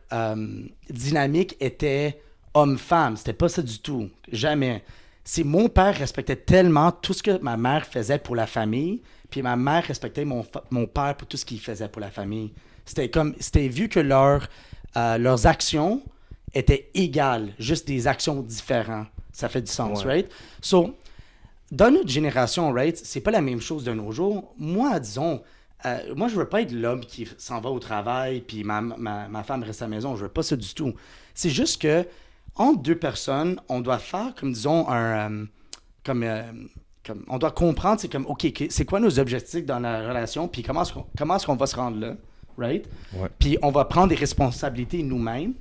B: dynamique était homme-femme. C'était pas ça du tout. Jamais. C'est mon père respectait tellement tout ce que ma mère faisait pour la famille, puis ma mère respectait mon père pour tout ce qu'il faisait pour la famille. C'était vu que leurs actions étaient égales, juste des actions différentes. Ça fait du sens,
A: Ouais.
B: right? So, dans notre génération, right, c'est pas la même chose de nos jours. Moi, disons, moi, je veux pas être l'homme qui s'en va au travail, puis ma femme reste à la maison. Je veux pas ça du tout. C'est juste que, entre deux personnes, on doit faire, comme disons, comme on doit comprendre, c'est comme, OK, c'est quoi nos objectifs dans la relation, puis comment est-ce qu'on va se rendre là, right?
A: Ouais.
B: Puis on va prendre des responsabilités nous-mêmes,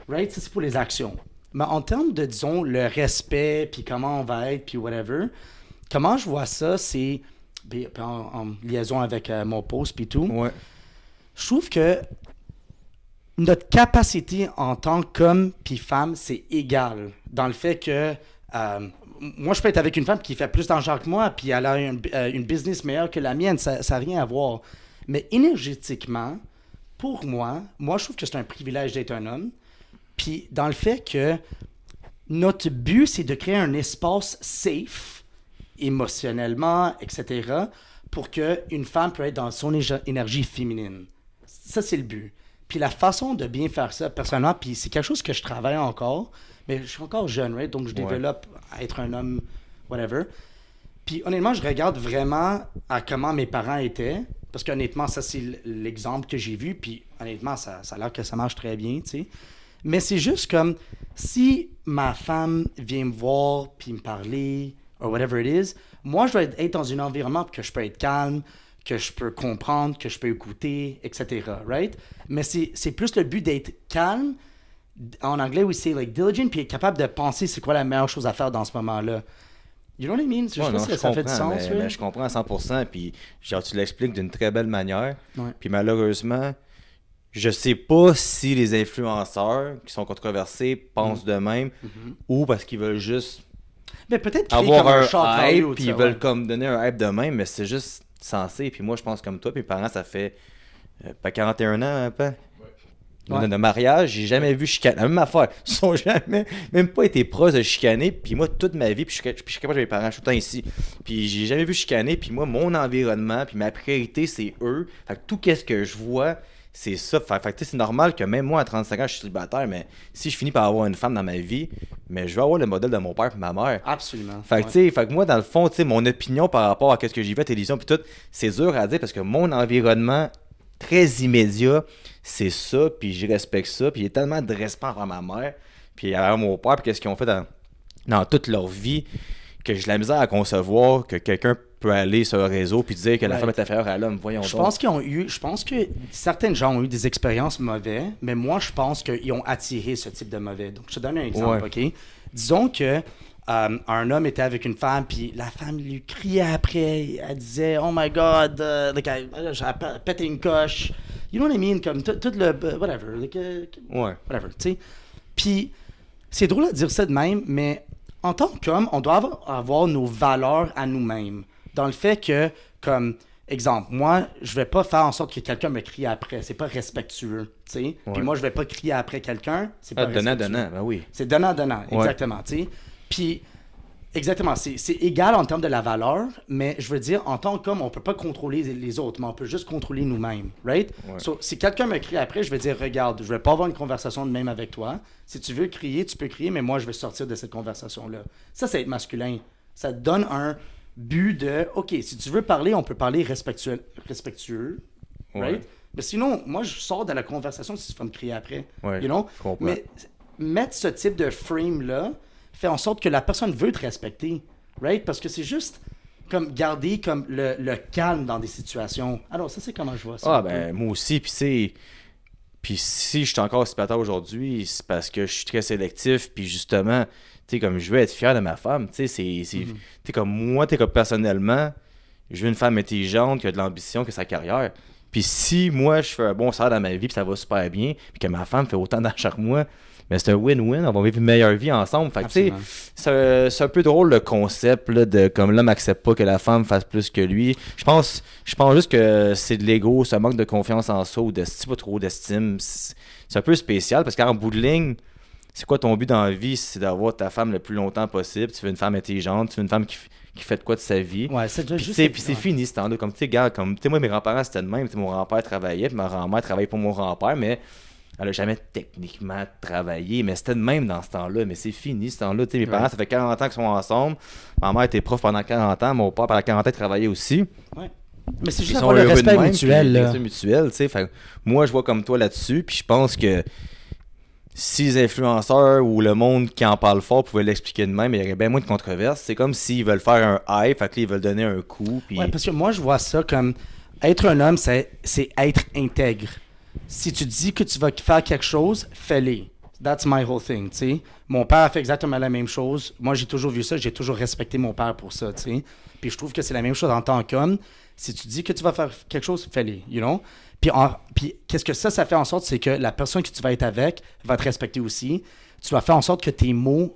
B: right? Ça, c'est pour les actions. Mais en termes de, disons, le respect, puis comment on va être, puis whatever, comment je vois ça, c'est, puis en liaison avec mon post, puis tout,
A: Ouais.
B: je trouve que notre capacité en tant qu'homme puis femme, c'est égal. Dans le fait que moi, je peux être avec une femme qui fait plus d'argent que moi, puis elle a une business meilleure que la mienne, ça n'a rien à voir. Mais énergétiquement, pour moi, je trouve que c'est un privilège d'être un homme. Puis dans le fait que notre but, c'est de créer un espace safe, émotionnellement, etc., pour qu'une femme peut être dans son énergie féminine. Ça, c'est le but. Puis la façon de bien faire ça, personnellement, puis c'est quelque chose que je travaille encore, mais je suis encore jeune, right? Donc je développe à être un homme, whatever. Puis honnêtement, je regarde vraiment à comment mes parents étaient, parce qu'honnêtement, ça c'est l'exemple que j'ai vu, puis honnêtement, ça a l'air que ça marche très bien, tu sais. Mais c'est juste comme, si ma femme vient me voir, puis me parler, or whatever it is, moi je dois être dans un environnement que je peux être calme, que je peux comprendre, que je peux écouter, etc. Right? Mais c'est plus le but d'être calme. En anglais, oui, c'est like diligent, puis être capable de penser c'est quoi la meilleure chose à faire dans ce moment-là. You know what I mean? Je sais pas si ça fait du sens.
A: Mais je comprends à 100%, puis genre, tu l'expliques d'une très belle manière.
B: Ouais.
A: Puis malheureusement, je sais pas si les influenceurs qui sont controversés pensent de même ou parce qu'ils veulent juste
B: Mais peut-être créer
A: avoir
B: comme un
A: un
B: shock
A: hype,
B: value,
A: puis
B: tu
A: ils
B: sais,
A: veulent
B: ouais.
A: comme donner un hype de même, mais c'est juste censé. Puis moi, je pense comme toi, puis mes parents, ça fait pas 41 ans, un peu.
B: Ouais.
A: De mariage, j'ai jamais vu chicaner. La même affaire. Ils sont jamais, même pas été proches de chicaner. Puis moi, toute ma vie, puis je suis capable de mes parents, je suis tout le temps ici. Puis j'ai jamais vu chicaner. Puis moi, mon environnement, puis ma priorité, c'est eux. Fait que tout ce que je vois, c'est ça. Fait que tu sais, c'est normal que même moi, à 35 ans, je suis célibataire, mais si je finis par avoir une femme dans ma vie, mais je vais avoir le modèle de mon père et ma mère.
B: Absolument.
A: Fait que, tu sais, fait que moi, dans le fond, tu sais, mon opinion par rapport à ce que j'ai vu à la télévision, puis tout, c'est dur à dire parce que mon environnement très immédiat, c'est ça, puis je respecte ça, puis il y a tellement de respect envers ma mère, puis envers mon père, puis qu'est-ce qu'ils ont fait dans toute leur vie, que j'ai de la misère à concevoir que quelqu'un peut aller sur un réseau puis dire que la femme est inférieure à l'homme. Voyons
B: Je
A: donc.
B: pense que certaines gens ont eu des expériences mauvaises, mais moi, je pense qu'ils ont attiré ce type de mauvais. Donc, je te donne un exemple, OK? Disons que un homme était avec une femme, puis la femme lui criait après, elle disait « Oh my God, like, j'ai pété une coche. » You know what I mean? Comme tout le... whatever. Like, whatever, tu sais. Puis, c'est drôle à dire ça de même, mais en tant qu'homme, on doit avoir nos valeurs à nous-mêmes. Dans le fait que, comme, exemple, moi, je vais pas faire en sorte que quelqu'un me crie après. C'est pas respectueux, tu sais.
A: Ouais.
B: Puis moi, je vais pas crier après quelqu'un. C'est pas
A: Donnant,
B: respectueux.
A: donnant, ben oui.
B: C'est donnant, exactement, tu sais. Puis, Exactement. C'est égal en termes de la valeur, mais je veux dire, en tant qu'homme, on peut pas contrôler les autres, mais on peut juste contrôler nous-mêmes, right?
A: Ouais.
B: So, si quelqu'un me crie après, je vais dire, regarde, je vais pas avoir une conversation de même avec toi. Si tu veux crier, tu peux crier, mais moi, je vais sortir de cette conversation-là. Ça, c'est être masculin. Ça te donne un but de, OK, si tu veux parler, on peut parler respectueux, right?
A: Ouais.
B: Mais sinon, moi, je sors de la conversation si tu vas me crier après,
A: Ouais,
B: you know?
A: je comprends.
B: Mais mettre ce type de frame-là fait en sorte que la personne veut te respecter, right? Parce que c'est juste comme garder comme le calme dans des situations. Alors, ça, c'est comment je vois ça.
A: Ah, ben, moi aussi, puis si je suis encore célibataire aujourd'hui, c'est parce que je suis très sélectif, puis justement, tu sais, comme je veux être fier de ma femme, tu sais, tu sais, comme moi, tu sais, comme personnellement, je veux une femme intelligente, qui a de l'ambition, qui a sa carrière. Puis si moi, je fais un bon salaire dans ma vie, puis ça va super bien, puis que ma femme fait autant d'argent que moi, mais c'est un win-win, on va vivre une meilleure vie ensemble. Fait que, tu sais, c'est un peu drôle le concept là, de comme l'homme accepte pas que la femme fasse plus que lui. Je pense juste que c'est de l'ego, ça manque de confiance en soi ou d'estime, pas trop d'estime. C'est un peu spécial parce qu'en bout de ligne, c'est quoi ton but dans la vie? C'est d'avoir ta femme le plus longtemps possible. Tu veux une femme intelligente, tu veux une femme qui fait de quoi de sa vie.
B: Ouais, c'est
A: Puis,
B: juste.
A: puis c'est fini ce temps-là. Comme tu sais, gars, comme tu sais, moi, mes grands-parents, c'était de même. Tu sais, mon grand-père travaillait, puis ma grand-mère travaillait pour mon grand-père, mais elle a jamais techniquement travaillé. Mais c'était de même dans ce temps-là. Mais c'est fini ce temps-là. Tu sais, mes parents, ça fait 40 ans qu'ils sont ensemble. Ma mère était prof pendant 40 ans. Mon père, pendant 40 ans, il travaillait aussi.
B: Ouais. Mais c'est
A: Ils
B: juste
A: sont
B: avoir le
A: heureux de
B: respect
A: même,
B: mutuel.
A: puis le
B: Là.
A: respect mutuel, tu sais. Fait que moi, je vois comme toi là-dessus. Puis je pense que si les influenceurs ou le monde qui en parle fort pouvaient l'expliquer de même, il y aurait bien moins de controverses. C'est comme s'ils veulent faire un hype, fait que là, ils veulent donner un coup. Puis...
B: Ouais, parce que moi, je vois ça comme être un homme, c'est être intègre. Si tu dis que tu vas faire quelque chose, fais-le. That's my whole thing, tu sais. Mon père a fait exactement la même chose. Moi, j'ai toujours vu ça, j'ai toujours respecté mon père pour ça, tu sais. Puis je trouve que c'est la même chose en tant qu'homme. Si tu dis que tu vas faire quelque chose, fais-le, you know. Puis qu'est-ce que ça fait en sorte, c'est que la personne que tu vas être avec va te respecter aussi. Tu vas faire en sorte que tes mots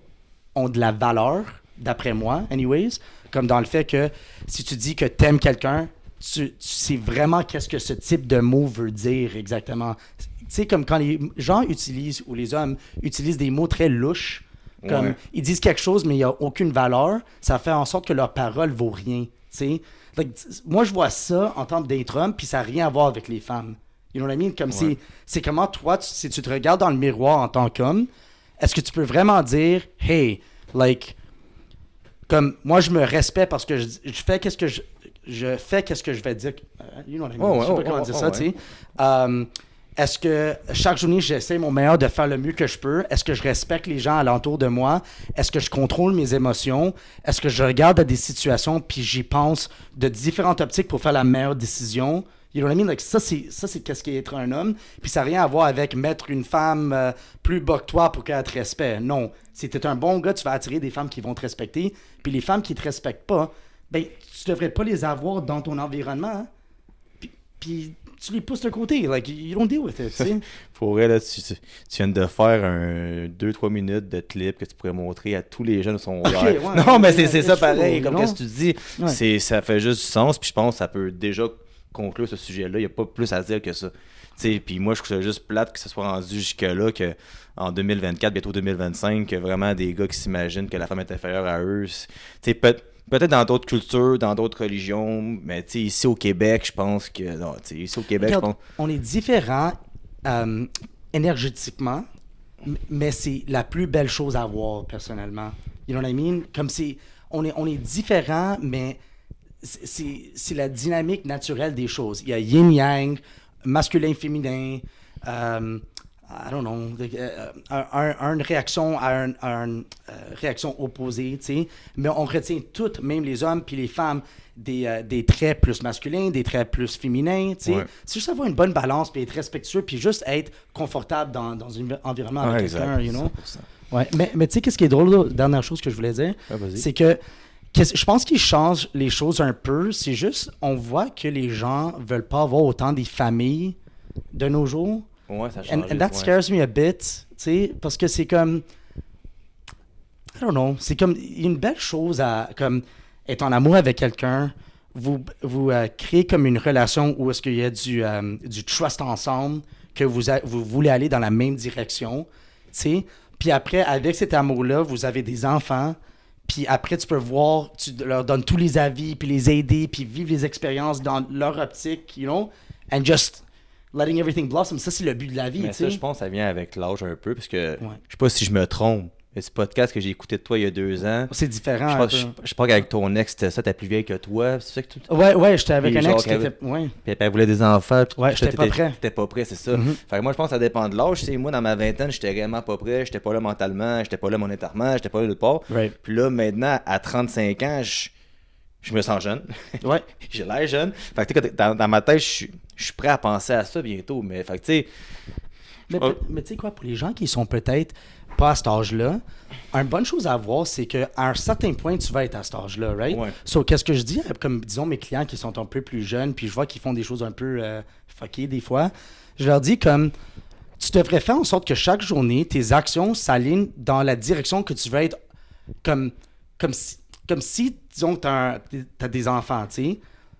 B: ont de la valeur, d'après moi, anyways. Comme dans le fait que si tu dis que t'aimes quelqu'un, tu sais vraiment qu'est-ce que ce type de mot veut dire exactement. Tu sais, comme quand les gens utilisent, ou les hommes utilisent des mots très louches, comme
A: Ouais.
B: ils disent quelque chose, mais il n'y a aucune valeur, ça fait en sorte que leur parole vaut rien, tu sais. Like, moi, je vois ça en termes d'être homme, puis ça n'a rien à voir avec les femmes. You know what I mean? Comme
A: Ouais.
B: c'est comment toi, si tu te regardes dans le miroir en tant qu'homme, est-ce que tu peux vraiment dire, hey, like, comme moi, je me respecte parce que je fais qu'est-ce que je fais qu'est-ce que je vais dire. You know what I mean? Je sais pas comment dire ça, tu sais. Est-ce que chaque journée, j'essaie mon meilleur de faire le mieux que je peux? Est-ce que je respecte les gens alentour de moi? Est-ce que je contrôle mes émotions? Est-ce que je regarde à des situations puis j'y pense de différentes optiques pour faire la meilleure décision? You know what I mean? Like, ça, c'est qu'est-ce qu'est être un homme. Puis ça n'a rien à voir avec mettre une femme plus bas que toi pour qu'elle te respecte. Non. Si tu es un bon gars, tu vas attirer des femmes qui vont te respecter. Puis les femmes qui te respectent pas, ben, tu devrais pas les avoir dans ton environnement. Hein? Puis tu les pousses de côté. Like, you don't deal with it, tu sais.
A: Pour vrai, là, tu viens de faire un 2-3 minutes de clip que tu pourrais montrer à tous les jeunes de son
B: ouais,
A: non, mais c'est
B: c'est
A: ça
B: true,
A: pareil. Comme
B: non?
A: qu'est-ce que tu dis,
B: Ouais.
A: ça fait juste du sens. Puis je pense que ça peut déjà conclure ce sujet-là. Il n'y a pas plus à dire que ça. Puis moi, je trouve ça juste plate que ça soit rendu jusque-là, qu'en 2024, bientôt 2025, que vraiment des gars qui s'imaginent que la femme est inférieure à eux. Peut-être dans d'autres cultures, dans d'autres religions, mais ici au Québec, je pense que. Non, ici au Québec,
B: Regarde,
A: je pense.
B: on est différents énergétiquement, mais c'est la plus belle chose à voir, personnellement. You know what I mean? Comme on est différents, mais c'est la dynamique naturelle des choses. Il y a yin-yang, masculin-féminin, I don't know, une réaction à une réaction opposée, tu sais. Mais on retient toutes, même les hommes puis les femmes, des traits plus masculins, des traits plus féminins, tu sais.
A: Ouais.
B: C'est juste avoir une bonne balance puis être respectueux puis juste être confortable dans un environnement avec quelqu'un, you know.
A: 100%.
B: Ouais, mais tu sais, qu'est-ce qui est drôle, là, dernière chose que je voulais dire,
A: vas-y.
B: c'est que je pense qu'ils changent les choses un peu. C'est juste, on voit que les gens veulent pas avoir autant des familles de nos jours.
A: Ouais, ça change.
B: And that scares me a bit, tu sais, parce que c'est comme, I don't know, c'est comme, il y a une belle chose à, comme, être en amour avec quelqu'un, vous créez comme une relation où est-ce qu'il y a du trust ensemble, que vous voulez aller dans la même direction, tu sais, puis après, avec cet amour-là, vous avez des enfants, Puis après, tu peux voir, tu leur donnes tous les avis, puis les aider, puis vivre les expériences dans leur optique, and just letting everything blossom. Ça, c'est le but de la vie,
A: Mais
B: tu
A: ça,
B: sais.
A: je pense que ça vient avec l'âge un peu, parce que je sais pas si je me trompe. Mais ce podcast que j'ai écouté de toi il y a 2 ans,
B: C'est différent.
A: je pense qu'avec ton ex, c'était ça, t'es plus vieille que toi. C'est ça que tu.
B: Ouais, j'étais avec
A: Puis
B: un ex
A: genre,
B: qui était... Ouais.
A: Puis elle voulait des enfants. Puis
B: Ouais,
A: toi,
B: j'étais pas prêt.
A: T'étais pas prêt, c'est ça.
B: Mhm.
A: Fait que moi, je pense que ça dépend de l'âge. Tu sais, moi, dans ma vingtaine, j'étais réellement pas prêt. J'étais pas là mentalement. J'étais pas là monétairement. J'étais pas là de part.
B: Right.
A: Puis là, maintenant, à 35 ans, je me sens jeune.
B: Ouais.
A: J'ai l'air jeune. Fait que tu sais, dans ma tête, je suis prêt à penser à ça bientôt. Mais fait que tu sais.
B: Mais tu sais quoi, pour les gens qui sont peut-être pas à cet âge-là, une bonne chose à voir, c'est qu'à un certain point, tu vas être à cet âge-là, right?
A: Ouais.
B: So, qu'est-ce que je dis, comme disons mes clients qui sont un peu plus jeunes, puis je vois qu'ils font des choses un peu fuckées des fois, je leur dis comme, tu devrais faire en sorte que chaque journée, tes actions s'alignent dans la direction que tu veux être, comme si disons, tu as des enfants, tu sais,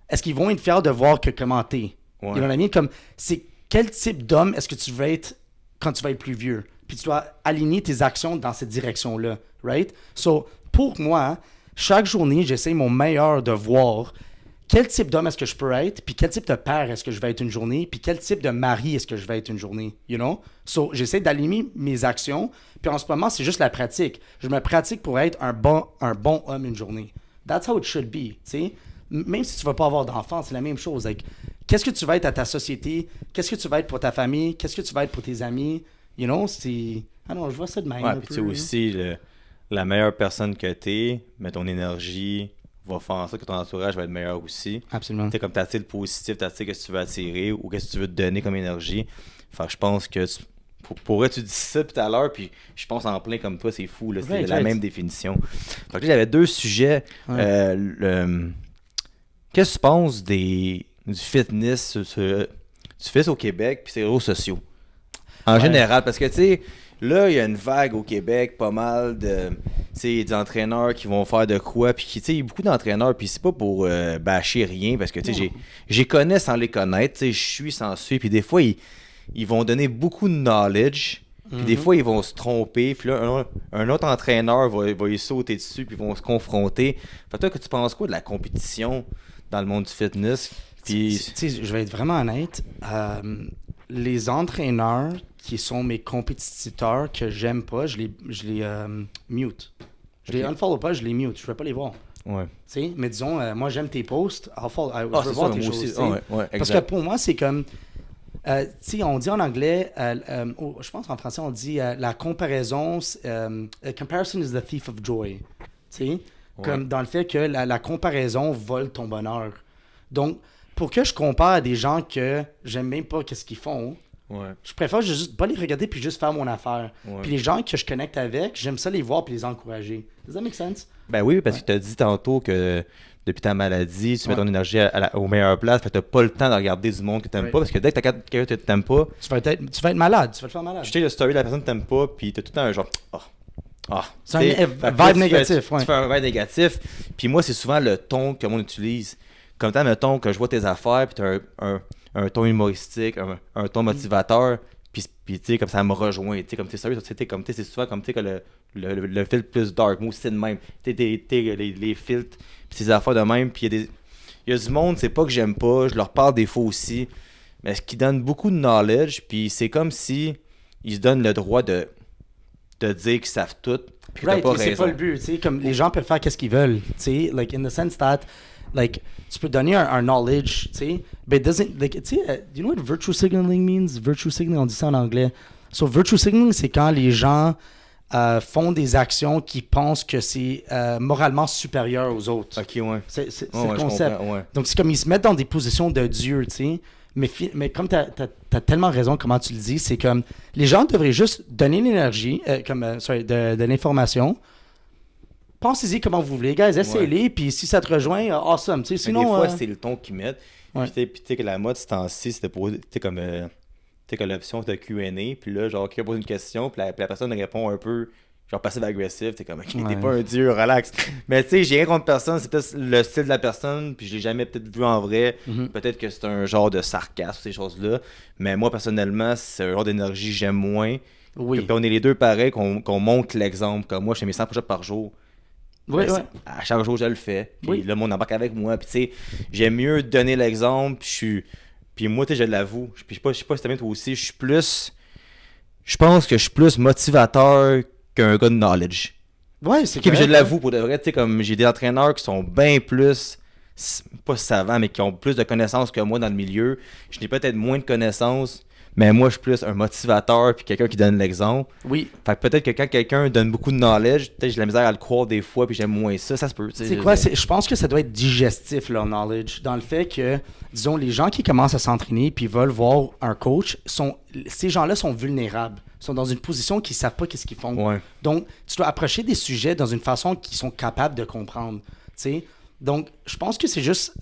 B: est-ce qu'ils vont être fiers de voir que comment t'es?
A: Ouais.
B: You know what I mean? Comme, c'est quel type d'homme est-ce que tu veux être quand tu vas être plus vieux? Puis tu dois aligner tes actions dans cette direction-là, right? So, pour moi, chaque journée, j'essaie mon meilleur de voir quel type d'homme est-ce que je peux être, puis quel type de père est-ce que je vais être une journée, puis quel type de mari est-ce que je vais être une journée, you know? So, j'essaie d'aligner mes actions, puis en ce moment, c'est juste la pratique. Je me pratique pour être un bon homme une journée. That's how it should be, tu sais? Même si tu vas pas avoir d'enfants, c'est la même chose. Like, qu'est-ce que tu vas être à ta société? Qu'est-ce que tu vas être pour ta famille? Qu'est-ce que tu vas être pour tes amis? You know, c'est... Ah non, je vois ça de même.
A: Ouais,
B: un
A: puis tu
B: peu,
A: sais aussi, la meilleure personne que t'es, mais ton énergie va faire en sorte que ton entourage va être meilleur aussi.
B: Absolument.
A: Tu sais, comme t'attires le positif, t'attires qu'est-ce que tu veux attirer ou qu'est-ce que tu veux te donner comme énergie. Fait que je pense que pour tu dis ça tout à l'heure, puis je pense en plein comme toi, c'est fou, là, c'est
B: Right,
A: la
B: right.
A: même définition. Fait que là, j'avais 2 sujets.
B: Ouais.
A: Qu'est-ce que tu penses du fitness, du fitness au Québec, puis ses réseaux sociaux? En général, parce que tu sais, là, il y a une vague au Québec, pas mal de, tu sais, des entraîneurs qui vont faire de quoi, puis tu sais, il y a beaucoup d'entraîneurs, puis c'est pas pour bâcher rien, parce que tu sais, j'ai connais sans les connaître, tu sais, je suis sans suivre, puis des fois, ils vont donner beaucoup de knowledge, puis des fois, ils vont se tromper, puis là, un autre entraîneur va y sauter dessus, puis ils vont se confronter. Fait que toi, que tu penses quoi de la compétition dans le monde du fitness? Puis...
B: Tu sais, je vais être vraiment honnête. Les entraîneurs qui sont mes compétiteurs que j'aime pas, je les mute. Je les unfollow pas, je les mute. Je veux pas les voir.
A: Ouais.
B: Tu sais, mais disons, moi j'aime tes posts, je
A: Ah,
B: veux
A: c'est
B: voir
A: ça,
B: tes
A: moi
B: choses.
A: aussi.
B: tu sais.
A: Ouais,
B: Parce que
A: exact.
B: pour moi, c'est comme. Tu sais, on dit en anglais, je pense en français, on dit la comparaison, a comparison is the thief of joy. Tu sais, comme dans le fait que la comparaison vole ton bonheur. Donc, pour que je compare à des gens que j'aime même pas qu'est-ce qu'ils font,
A: Ouais.
B: je préfère juste pas les regarder puis juste faire mon affaire.
A: Ouais.
B: Puis les gens que je connecte avec, j'aime ça les voir puis les encourager. Does that make sense?
A: Ben oui, parce que tu as dit tantôt que depuis ta maladie, tu mets ton énergie aux meilleures places, fait que t'as pas le temps de regarder du monde que t'aimes pas, parce que dès que t'as quelqu'un que t'aimes pas,
B: Tu vas être malade, tu vas te faire malade.
A: je sais le story de la personne que t'aimes pas, puis t'as tout le temps un genre,
B: C'est un
A: t'sais, fait que là,
B: vibe négatif,
A: tu fais un vibe négatif, puis moi, c'est souvent le ton que le monde utilise. Comme tant, mettons, que je vois tes affaires, puis t'as un ton humoristique, un ton motivateur, puis tu sais, comme ça me rejoint, tu sais, comme t'es sérieux, comme c'est souvent comme tu sais que le filtre plus dark, moi aussi c'est de même, tu sais, les filtres, puis ces affaires de même, puis il y a du monde, c'est pas que j'aime pas, je leur parle des fois aussi, mais ce qui donne beaucoup de knowledge, puis c'est comme si ils se donnent le droit de dire qu'ils savent tout, puis que t'as
B: Right,
A: pas
B: puis c'est
A: raison.
B: pas le but, tu sais, comme les gens peuvent faire qu'est-ce qu'ils veulent, tu sais, like in the sense that, like, tu peux donner un knowledge, tu sais, but it doesn't, like, tu sais, do you know what virtue signaling means? Virtue signaling, on dit ça en anglais. So, virtue signaling, c'est quand les gens font des actions qui pensent que c'est moralement supérieur aux autres.
A: Ok, ouais.
B: C'est
A: Ouais,
B: le
A: je
B: concept.
A: comprends, ouais.
B: Donc, c'est comme ils se mettent dans des positions de Dieu, tu sais. Mais comme tu as tellement raison comment tu le dis, c'est comme les gens devraient juste donner l'énergie, de l'information. Pensez-y comment vous voulez, guys, essayez-les, puis si ça te rejoint, awesome. Tu sais,
A: Mais
B: sinon,
A: des fois, c'est le ton qu'ils mettent.
B: Ouais.
A: Puis tu sais que la mode, ce temps-ci, c'était pour, tu sais, comme, tu sais, que l'option de Q&A, puis là, genre, quelqu'un pose une question, puis la personne répond un peu, genre, passive-agressif, t'es comme, ok, t'es pas un dieu, relax. Mais tu sais, j'ai rien contre personne, c'est peut-être le style de la personne, puis je l'ai jamais peut-être vu en vrai. Peut-être que c'est un genre de sarcasme, ces choses-là. Mais moi, personnellement, c'est un genre d'énergie que j'aime moins.
B: Oui.
A: Puis on est les deux pareils, qu'on montre l'exemple. Comme moi, je fais mes 100 push-ups par jour.
B: Oui,
A: Ben,
B: oui.
A: à chaque jour, je le fais. Puis
B: Oui.
A: le monde embarque avec moi. Puis tu sais, j'aime mieux donner l'exemple. Puis moi, tu sais, je l'avoue. Puis je sais pas si t'as toi aussi. Je pense que je suis plus motivateur qu'un gars de knowledge.
B: Ouais, c'est
A: Ok, puis je
B: correct,
A: l'avoue pour de vrai. Tu sais, comme j'ai des entraîneurs qui sont bien plus, pas savants, mais qui ont plus de connaissances que moi dans le milieu. Je n'ai peut-être moins de connaissances. Mais moi, je suis plus un motivateur puis quelqu'un qui donne l'exemple.
B: Oui.
A: Fait que peut-être que quand quelqu'un donne beaucoup de knowledge, peut-être j'ai de la misère à le croire des fois puis j'aime moins ça. Ça se peut.
B: C'est quoi? Je pense que ça doit être digestif, leur knowledge, dans le fait que, disons, les gens qui commencent à s'entraîner puis veulent voir un coach, ces gens-là sont vulnérables, sont dans une position qu'ils ne savent pas qu'est-ce qu'ils font.
A: Ouais.
B: Donc, tu dois approcher des sujets dans une façon qu'ils sont capables de comprendre, tu sais. Donc, je pense que c'est juste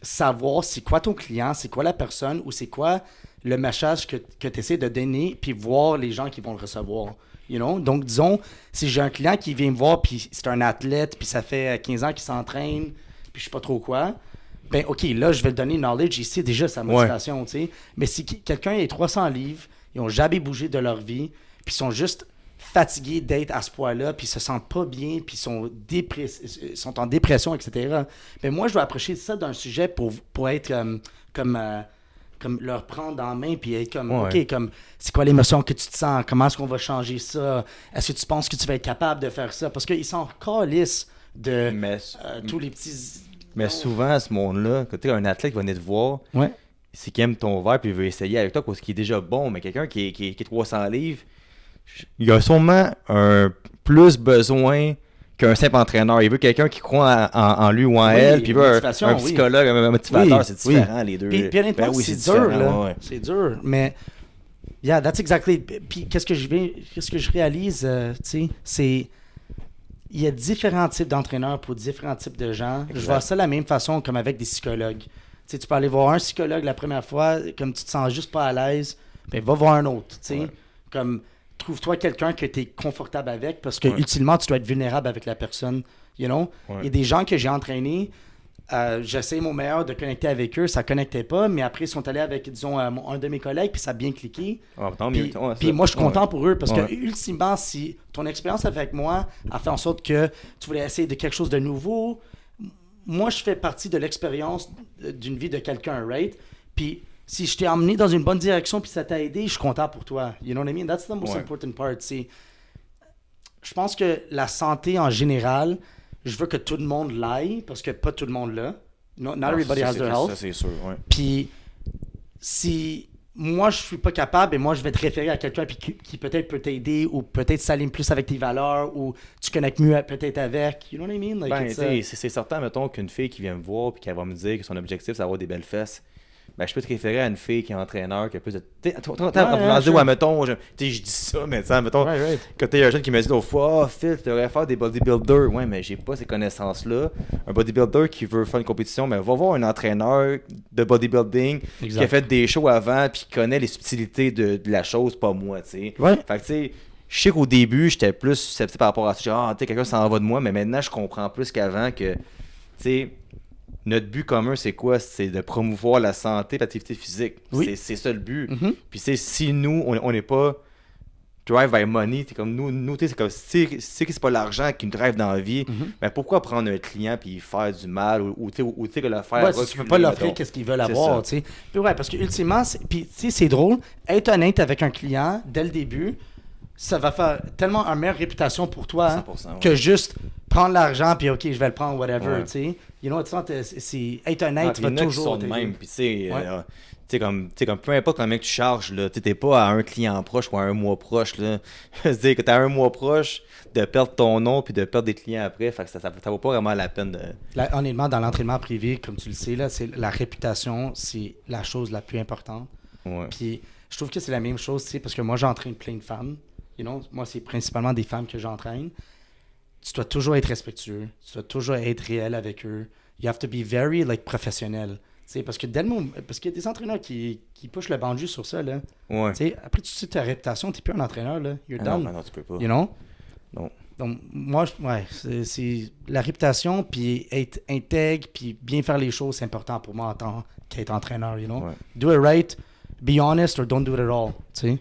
B: savoir c'est quoi ton client, c'est quoi la personne ou c'est quoi le message que tu essaies de donner, puis voir les gens qui vont le recevoir. You know? Donc, disons, si j'ai un client qui vient me voir, puis c'est un athlète, puis ça fait 15 ans qu'il s'entraîne, puis je sais pas trop quoi, ben OK, là, je vais le donner knowledge, il sait déjà sa motivation, tu sais. Mais si quelqu'un est 300 livres, ils ont jamais bougé de leur vie, puis ils sont juste fatigués d'être à ce poids-là, puis ils se sentent pas bien, puis ils sont en dépression, etc. Mais moi, je dois approcher ça d'un sujet pour être comme leur prendre en main puis être comme, OK, comme, c'est quoi l'émotion que tu te sens? Comment est-ce qu'on va changer ça? Est-ce que tu penses que tu vas être capable de faire ça? Parce qu'ils sont calissent de tous les petits...
A: Mais souvent, ce monde-là, quand tu as un athlète qui va venir te voir, c'est qu'il aime ton verre puis il veut essayer avec toi parce qu'il est déjà bon. Mais quelqu'un qui est 300 livres, il a sûrement un plus besoin qu'un simple entraîneur. Il veut quelqu'un qui croit en lui ou en elle, puis il veut un psychologue, un motivateur. C'est différent, les deux.
B: Puis honnêtement, c'est dur, là. C'est dur, mais... Yeah, that's exactly... Puis qu'est-ce que je réalise, tu sais, c'est... Il y a différents types d'entraîneurs pour différents types de gens. Exact. Je vois ça de la même façon comme avec des psychologues. Tu sais, tu peux aller voir un psychologue la première fois, comme tu te sens juste pas à l'aise, ben va voir un autre, tu sais. Comme... Trouve-toi quelqu'un que tu es confortable avec parce que ultimement, tu dois être vulnérable avec la personne. You know? Il y a des gens que j'ai entraînés, j'essaie mon meilleur de connecter avec eux, ça connectait pas, mais après, ils sont allés avec, disons, un de mes collègues, puis ça a bien cliqué. Puis moi, je suis content pour eux parce que ultimement, si ton expérience avec moi a fait en sorte que tu voulais essayer de quelque chose de nouveau, moi, je fais partie de l'expérience d'une vie de quelqu'un, right? Puis si je t'ai emmené dans une bonne direction puis ça t'a aidé, je suis content pour toi. You know what I mean? That's the most important part. Je pense que la santé en général, je veux que tout le monde l'aille parce que pas tout le monde l'a. Not everybody has their health.
A: Ça, c'est sûr,
B: Puis si moi, je suis pas capable et moi, je vais te référer à quelqu'un qui peut-être peut t'aider ou peut-être s'aligne plus avec tes valeurs ou tu connectes mieux peut-être avec. You know what I mean?
A: Like c'est certain, mettons, qu'une fille qui vient me voir et qu'elle va me dire que son objectif, c'est d'avoir des belles fesses. Ben, je peux te référer à une fille qui est entraîneur, qui a plus de. Mettons, je dis ça, mais mettons, quand il y a un jeune qui me dit l'autre fois, Phil, tu devrais faire des bodybuilders. Ouais, mais j'ai pas ces connaissances-là. Un bodybuilder qui veut faire une compétition, mais va voir un entraîneur de bodybuilding qui a fait des shows avant puis qui connaît les subtilités de la chose, pas moi, tu sais. Fait que, tu sais, je sais qu'au début, j'étais plus susceptible par rapport à ça. Genre, quelqu'un s'en va de moi, mais maintenant, je comprends plus qu'avant que, tu sais. Notre but commun, c'est quoi? C'est de promouvoir la santé et l'activité physique. C'est ça le but. Puis si nous, on n'est pas drive by money, t'es comme nous c'est comme si c'est pas l'argent qui nous drive dans la vie, mais pourquoi prendre un client puis faire du mal ou que le faire reculer,
B: si tu peux pas l'offrir qu'est-ce qu'ils veulent avoir, tu sais. Puis parce que ultimement, c'est drôle, être honnête avec un client dès le début, ça va faire tellement une meilleure réputation pour toi que juste prendre l'argent puis OK, je vais le prendre, whatever, tu sais. You know, c'est être honnête, tu vas toujours...
A: de même, puis tu sais, comme peu importe combien que tu charges, là, t'es pas à un client proche ou à un mois proche, là. C'est-à-dire que t'es à un mois proche de perdre ton nom puis de perdre des clients après, fait que ça vaut pas vraiment la peine de...
B: Honnêtement, dans l'entraînement privé, comme tu le sais, là, c'est la réputation, c'est la chose la plus importante. Puis je trouve que c'est la même chose, tu sais, parce que moi, j'entraîne plein de femmes. You know, moi, c'est principalement des femmes que j'entraîne. Tu dois toujours être respectueux. Tu dois toujours être réel avec eux. You have to be very, professionnel. Parce que parce qu'il y a des entraîneurs qui pushent le bandu sur ça, là. Après, tu sais ta réputation, t'es plus un entraîneur, là. You're done.
A: Non, tu peux pas.
B: You know?
A: Non.
B: Donc, moi, c'est la réputation, puis être intègre, puis bien faire les choses, c'est important pour moi en tant qu'être entraîneur, you know? Do it right, be honest, or don't do it at all, tu sais?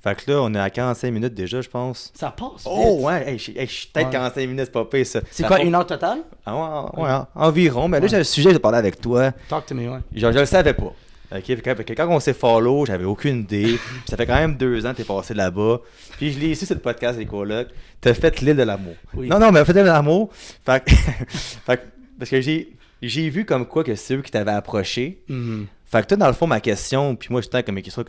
A: Fait que là, on est à 45 minutes déjà, je pense.
B: Ça passe.
A: Oh,
B: vite.
A: ouais, je suis peut-être 45 minutes, c'est pas pire, ça.
B: C'est
A: Ça
B: quoi,
A: fait-
B: 1 heure totale?
A: Ah, ouais, environ. Mais là,
B: Ouais.
A: j'ai un sujet de parler avec toi.
B: Talk to me, ouais.
A: Je le savais pas. Ok, fait que quand on s'est follow, j'avais aucune idée. Puis ça fait quand même 2 ans que t'es passé là-bas. Puis je l'ai su sur le podcast des colocs. T'as fait l'île de l'amour.
B: Oui.
A: Non, mais fait l'île de l'amour. Fait que, parce que j'ai vu comme quoi que c'est eux qui t'avaient approché.
B: Mhm.
A: Fait que toi, dans le fond, ma question, puis moi, je suis comme une question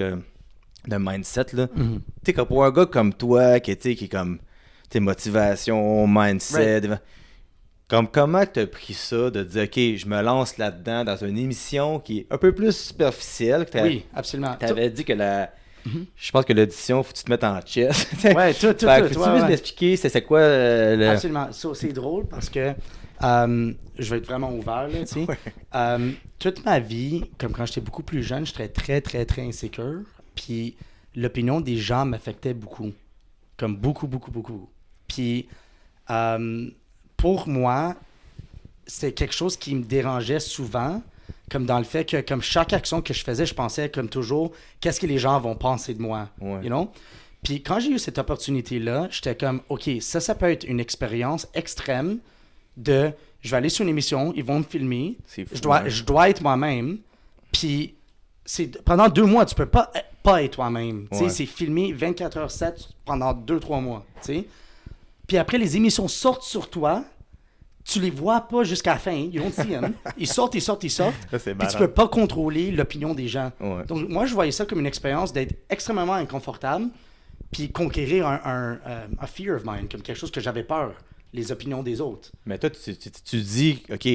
A: de mindset, là.
B: Mhm.
A: Tu sais, comme pour un gars comme toi, qui est comme, tu sais, motivation, mindset, comment t'as pris ça de dire, OK, je me lance là-dedans dans une émission qui est un peu plus superficielle? Que
B: Oui, absolument.
A: t'avais dit que je pense que l'audition, faut que tu te mettes en chess.
B: Ouais, tout,
A: Fait que
B: ouais,
A: peux-tu
B: ouais.
A: juste m'expliquer c'est quoi le...
B: Absolument. So, c'est drôle parce que je vais être vraiment ouvert, là, tu sais. Toute ma vie, comme quand j'étais beaucoup plus jeune, j'étais très, très, très insécure. Puis l'opinion des gens m'affectait beaucoup. Comme beaucoup, beaucoup, beaucoup. Puis pour moi, c'était quelque chose qui me dérangeait souvent, comme dans le fait que comme chaque action que je faisais, je pensais comme toujours, qu'est-ce que les gens vont penser de moi,
A: Ouais.
B: you know? Puis quand j'ai eu cette opportunité-là, j'étais comme, OK, ça peut être une expérience extrême de, je vais aller sur une émission, ils vont me filmer,
A: C'est fou,
B: je dois être moi-même, puis pendant 2 mois, tu peux pas être toi-même. Tu sais,
A: Ouais.
B: c'est filmé 24h/7 pendant 2-3 mois, tu sais. Puis après, les émissions sortent sur toi, tu les vois pas jusqu'à la fin, you don't see them. Ils sortent.
A: Ça, c'est
B: Puis
A: marrant.
B: tu peux pas contrôler l'opinion des gens.
A: Ouais.
B: Donc moi, je voyais ça comme une expérience d'être extrêmement inconfortable, puis conquérir un fear of mine, comme quelque chose que j'avais peur, les opinions des autres.
A: Mais toi, tu dis, OK,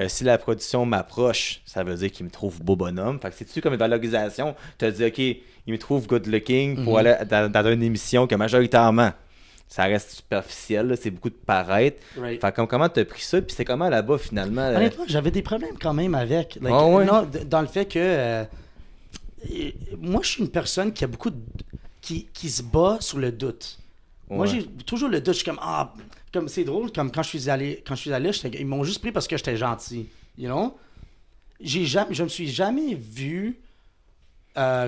A: si la production m'approche, ça veut dire qu'il me trouve beau bonhomme. Fait que c'est-tu comme une valorisation? Tu as dit, OK, il me trouve good looking pour aller dans une émission que majoritairement, ça reste superficiel, là, c'est beaucoup de paraître.
B: Right.
A: Fait que comment t'as pris ça? Puis c'est comment là-bas, finalement?
B: Honnêtement, j'avais des problèmes quand même avec. Like,
A: Ah ouais?
B: non, dans le fait que moi, je suis une personne qui a beaucoup qui se bat sur le doute. Moi,
A: Ouais.
B: j'ai toujours le doute. Je suis comme c'est drôle, comme quand je suis allé, ils m'ont juste pris parce que j'étais gentil. You know? Je me suis jamais vu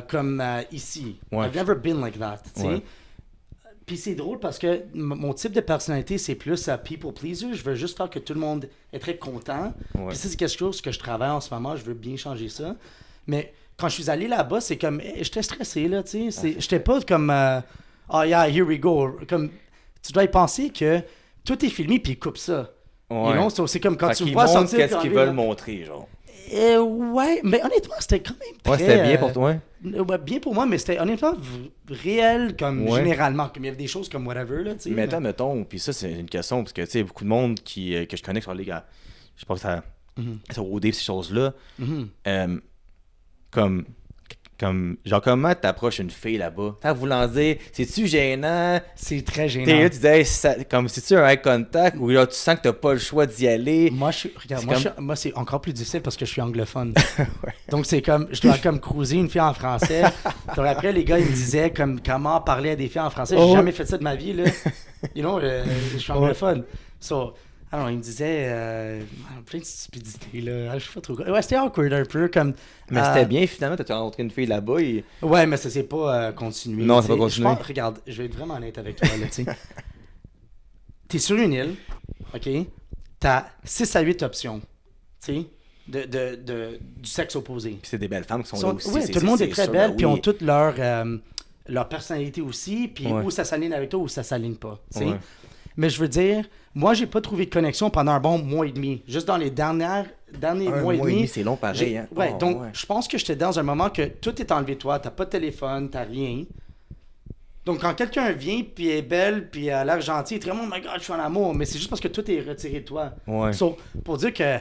B: comme ici.
A: Ouais.
B: I've never been like that. Tu sais?
A: Ouais.
B: Puis c'est drôle parce que mon type de personnalité, c'est plus people pleaser. Je veux juste faire que tout le monde est très content.
A: Ouais.
B: Puis ça, c'est quelque chose que je travaille en ce moment. Je veux bien changer ça. Mais quand je suis allé là-bas, c'est comme... j'étais stressé, là, tu sais. J'étais pas comme... oh yeah, here we go. Comme, tu dois y penser que tout est filmé puis ils coupent ça.
A: Ouais.
B: You know? So, c'est comme quand
A: Fait
B: tu me
A: qu'ils
B: vois
A: montrent
B: sortir...
A: qu'est-ce
B: puis
A: qu'ils
B: enlever
A: veulent
B: la-
A: montrer, genre.
B: Ouais, mais honnêtement, c'était quand même très...
A: Ouais, c'était bien pour toi.
B: Ouais, bien pour moi, mais c'était honnêtement réel, comme
A: Ouais.
B: généralement. Comme il y avait des choses comme whatever, là, tu sais.
A: Mais attends, mettons, puis ça, c'est une question, parce que, tu sais, beaucoup de monde que je connais sur les gars, je pense que ça, ça OD, ces choses-là,
B: Mhm.
A: genre, comment t'approches une fille là-bas? T'as voulant dire, c'est-tu gênant?
B: C'est très gênant.
A: T'es là, tu dis, hey, comme, c'est-tu un eye contact, ou genre, tu sens que t'as pas le choix d'y aller?
B: Moi, moi, c'est encore plus difficile parce que je suis anglophone. Donc, c'est comme, je dois comme cruiser une fille en français. Donc, après, les gars, ils me disaient comme comment parler à des filles en français. J'ai
A: Oh.
B: jamais fait ça de ma vie, là. You know, je suis anglophone. So, alors, ils me disaient plein de stupidités, là. Je sais pas trop quoi. Ouais, c'était awkward un peu, comme...
A: Mais c'était bien, finalement, t'as rencontré une fille là-bas, et...
B: Ouais, mais ça s'est pas continué.
A: Non,
B: tu
A: ça va
B: sais.
A: continuer.
B: Regarde, je vais être vraiment honnête avec toi, là, tu sais. T'es sur une île, OK? T'as 6 à 8 options, tu sais, du sexe opposé.
A: Puis c'est des belles femmes qui sont là aussi.
B: Ouais,
A: c'est-
B: tout le monde
A: c'est
B: est très
A: sûr,
B: belle,
A: ben
B: puis
A: oui.
B: ont toutes leur personnalité aussi, puis
A: Ouais.
B: où ça s'aligne avec toi, ou ça s'aligne pas, tu sais.
A: Ouais.
B: Mais je veux dire, moi, j'ai pas trouvé de connexion pendant un bon mois et demi. Juste dans les derniers
A: Un
B: mois et demi.
A: c'est long pareil, hein?
B: Ouais,
A: Oh,
B: donc
A: ouais.
B: je pense que j'étais dans un moment que tout est enlevé de toi, t'as pas de téléphone, t'as rien. Donc quand quelqu'un vient, puis est belle, puis a l'air gentil, très oh my god, je suis en amour, mais c'est juste parce que tout est retiré de toi.
A: Ouais.
B: So, pour dire que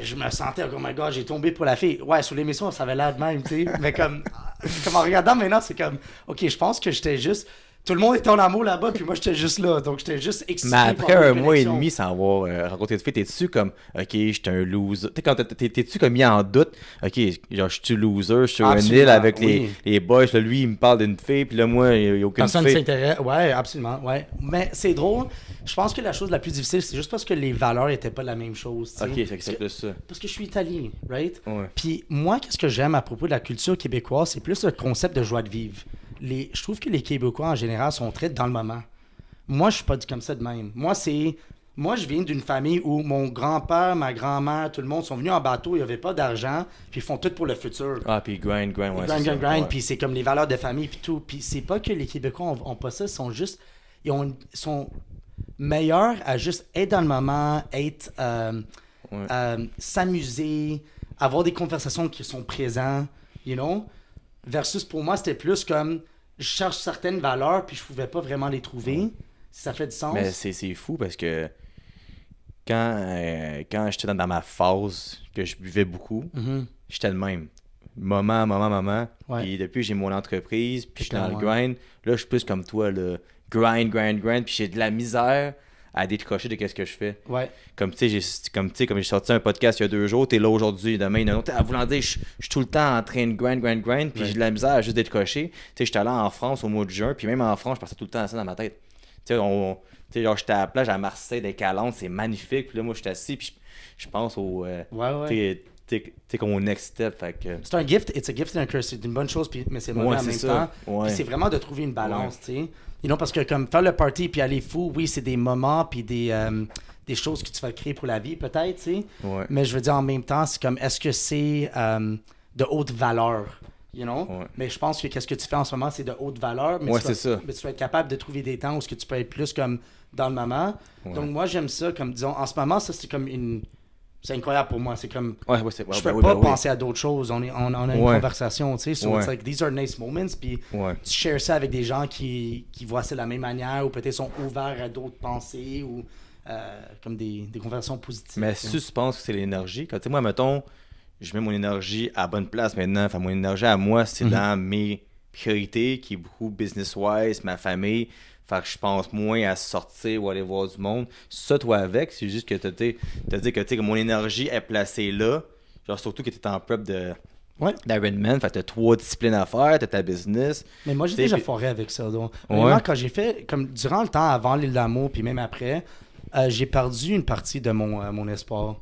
B: je me sentais, oh my god, j'ai tombé pour la fille. Ouais, sur l'émission, ça avait l'air de même, tu sais. Mais comme en regardant maintenant, c'est comme, ok, je pense que j'étais juste. Tout le monde était en amour là-bas, puis moi j'étais juste là. Donc j'étais juste excité.
A: Mais après
B: par la
A: un mois et
B: connexion.
A: demi sans avoir rencontré de fille, t'es-tu comme, ok, j'étais un loser? T'es quand t'es-tu comme mis en doute? Ok, genre, je suis loser, je suis sur une
B: Absolument,
A: île avec
B: oui.
A: les boys, là, lui, il me parle d'une fille, puis là, moi, il n'y a aucune
B: Personne ne
A: fille.
B: s'intéresse. Ouais, absolument. Ouais. Mais c'est drôle. Je pense que la chose la plus difficile, c'est juste parce que les valeurs n'étaient pas la même chose. tu sais.
A: Ok, c'est plus ça.
B: Parce que je suis italien, right?
A: Ouais.
B: Puis moi, qu'est-ce que j'aime à propos de la culture québécoise, c'est plus le concept de joie de vivre. je trouve que les Québécois en général sont très dans le moment. Moi, je suis pas comme ça de même. Moi, je viens d'une famille où mon grand-père, ma grand-mère, tout le monde sont venus en bateau, il n'y avait pas d'argent, puis ils font tout pour le futur.
A: Ah, puis grind, ouais,
B: Grind,
A: ouais.
B: puis c'est comme les valeurs de famille, puis tout. Puis c'est pas que les Québécois ont pas ça, ils sont meilleurs à juste être dans le moment, s'amuser, avoir des conversations qui sont présentes, you know? Versus pour moi, c'était plus comme, je cherche certaines valeurs, puis je pouvais pas vraiment les trouver. Si ça fait du sens.
A: Mais c'est fou parce que quand j'étais dans ma phase que je buvais beaucoup, j'étais le même. Moment.
B: Ouais.
A: Puis depuis que j'ai mon entreprise, puis je suis dans le
B: Ouais.
A: grind, là, je suis plus comme toi, là. Grind. Puis j'ai de la misère à décrocher de qu'est-ce que je fais.
B: Ouais.
A: Comme j'ai sorti un podcast il y a 2 jours, t'es là aujourd'hui, demain, il y en a un autre. À vouloir dire, je suis tout le temps en train de grind, puis j'ai de la misère à juste décrocher. Tu sais, j'étais allé en France au mois de juin, puis même en France, je passais tout le temps à ça dans ma tête. Tu sais, genre, j'étais à la plage à Marseille, des Calanques, c'est magnifique. Puis là, moi, j'étais assis, puis je pense au.
B: Ouais.
A: T'es comme au next step. Fait que.
B: C'est un gift, it's a gift and a curse. C'est une bonne chose, mais c'est mauvais
A: Ouais,
B: en
A: c'est
B: même
A: ça.
B: temps.
A: Ouais.
B: Puis c'est vraiment de trouver une balance, tu sais. You know, parce que comme faire le party puis aller fou, oui, c'est des moments puis des choses que tu vas créer pour la vie, peut-être, tu sais.
A: Ouais.
B: Mais je veux dire, en même temps, c'est comme, est-ce que c'est de haute valeur? You know?
A: Ouais.
B: Mais je pense que qu'est-ce que tu fais en ce moment, c'est de haute valeur. Mais
A: Ouais, c'est ça.
B: Mais tu vas être capable de trouver des temps où ce que tu peux être plus comme dans le moment.
A: Ouais.
B: Donc moi, j'aime ça, comme disons, en ce moment, ça c'est comme c'est incroyable pour moi. C'est comme.
A: Ouais,
B: Je peux pas penser à d'autres choses. On a une conversation, tu sais. So it's like, these are nice moments. Puis tu shares ça avec des gens qui voient ça de la même manière ou peut-être sont ouverts à d'autres pensées ou comme des conversations positives.
A: Mais si tu penses que c'est l'énergie, quand tu sais, moi, mettons, je mets mon énergie à la bonne place maintenant. Enfin, mon énergie à moi, c'est dans mes priorités, qui est beaucoup business-wise, ma famille. Fait que je pense moins à sortir ou aller voir du monde. Ça, toi, avec, c'est juste que t'as dit que mon énergie est placée là. Genre, surtout que t'es en prep d'Ironman. Fait que t'as 3 disciplines à faire, t'as ta business.
B: Mais moi, j'ai déjà foiré avec ça. Donc. Vraiment, quand j'ai fait, comme durant le temps avant l'île d'amour, puis même après, j'ai perdu une partie de mon espoir.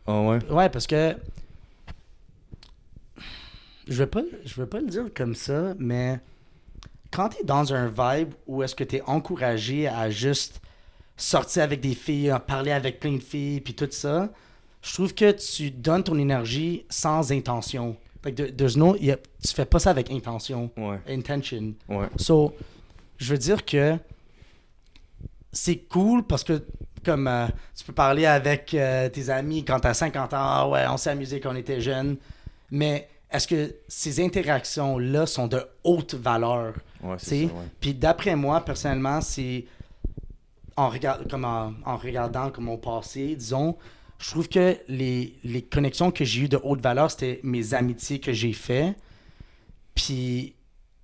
A: Oh ouais?
B: Ouais, parce que je veux pas le dire comme ça, mais quand t'es dans un vibe où est-ce que t'es encouragé à juste sortir avec des filles, parler avec plein de filles, puis tout ça, je trouve que tu donnes ton énergie sans intention. Like tu fais pas ça avec intention.
A: Ouais.
B: Intention.
A: Ouais.
B: So, je veux dire que c'est cool parce que comme tu peux parler avec tes amis quand t'as 50 ans, ah ouais, on s'est amusé quand on était jeunes, mais est-ce que ces interactions-là sont de haute valeur?
A: Ouais, c'est ça, ouais.
B: Puis d'après moi, personnellement, c'est en regardant comme mon passé, disons, je trouve que les connexions que j'ai eues de haute valeur, c'était mes amitiés que j'ai fait. Puis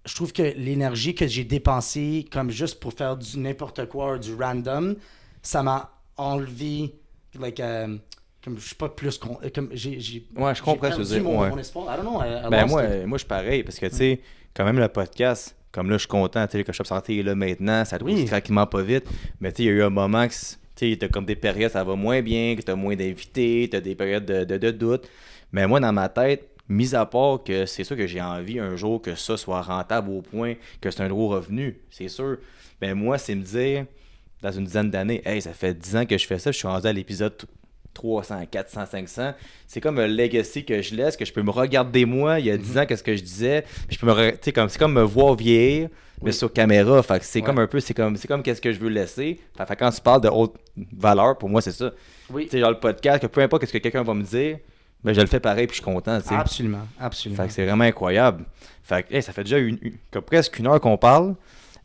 B: je trouve que l'énergie que j'ai dépensée comme juste pour faire du n'importe quoi, du random, ça m'a enlevé comme je suis pas plus comme j'ai
A: ouais, je comprends ce que tu veux dire.
B: mon espoir. I don't know.
A: Ben moi je suis pareil parce que tu sais quand même le podcast comme là je suis content tu sais que Shop Santé est là maintenant, ça grossit tranquillement pas vite, mais tu sais il y a eu un moment que tu sais t'as comme des périodes ça va moins bien, que t'as moins d'invités, t'as des périodes de doute, mais moi dans ma tête, mis à part que c'est sûr que j'ai envie un jour que ça soit rentable au point que c'est un gros revenu, c'est sûr, ben moi c'est me dire dans une dizaine d'années, hey ça fait 10 ans que je fais ça, je suis rendu à l'épisode 300, 400, 500. C'est comme un legacy que je laisse, que je peux me regarder moi il y a 10 ans, qu'est-ce que je disais. Puis je peux c'est comme me voir vieillir, mais sur caméra. Fait que c'est comme un peu, c'est comme qu'est-ce que je veux laisser. Fait que quand tu parles de haute valeur, pour moi, c'est ça.
B: Oui.
A: Tu sais, genre le podcast, que peu importe ce que quelqu'un va me dire, ben je le fais pareil puis je suis content. T'sais.
B: Absolument.
A: Fait que c'est vraiment incroyable. Fait que ça fait déjà presque 1 heure qu'on parle.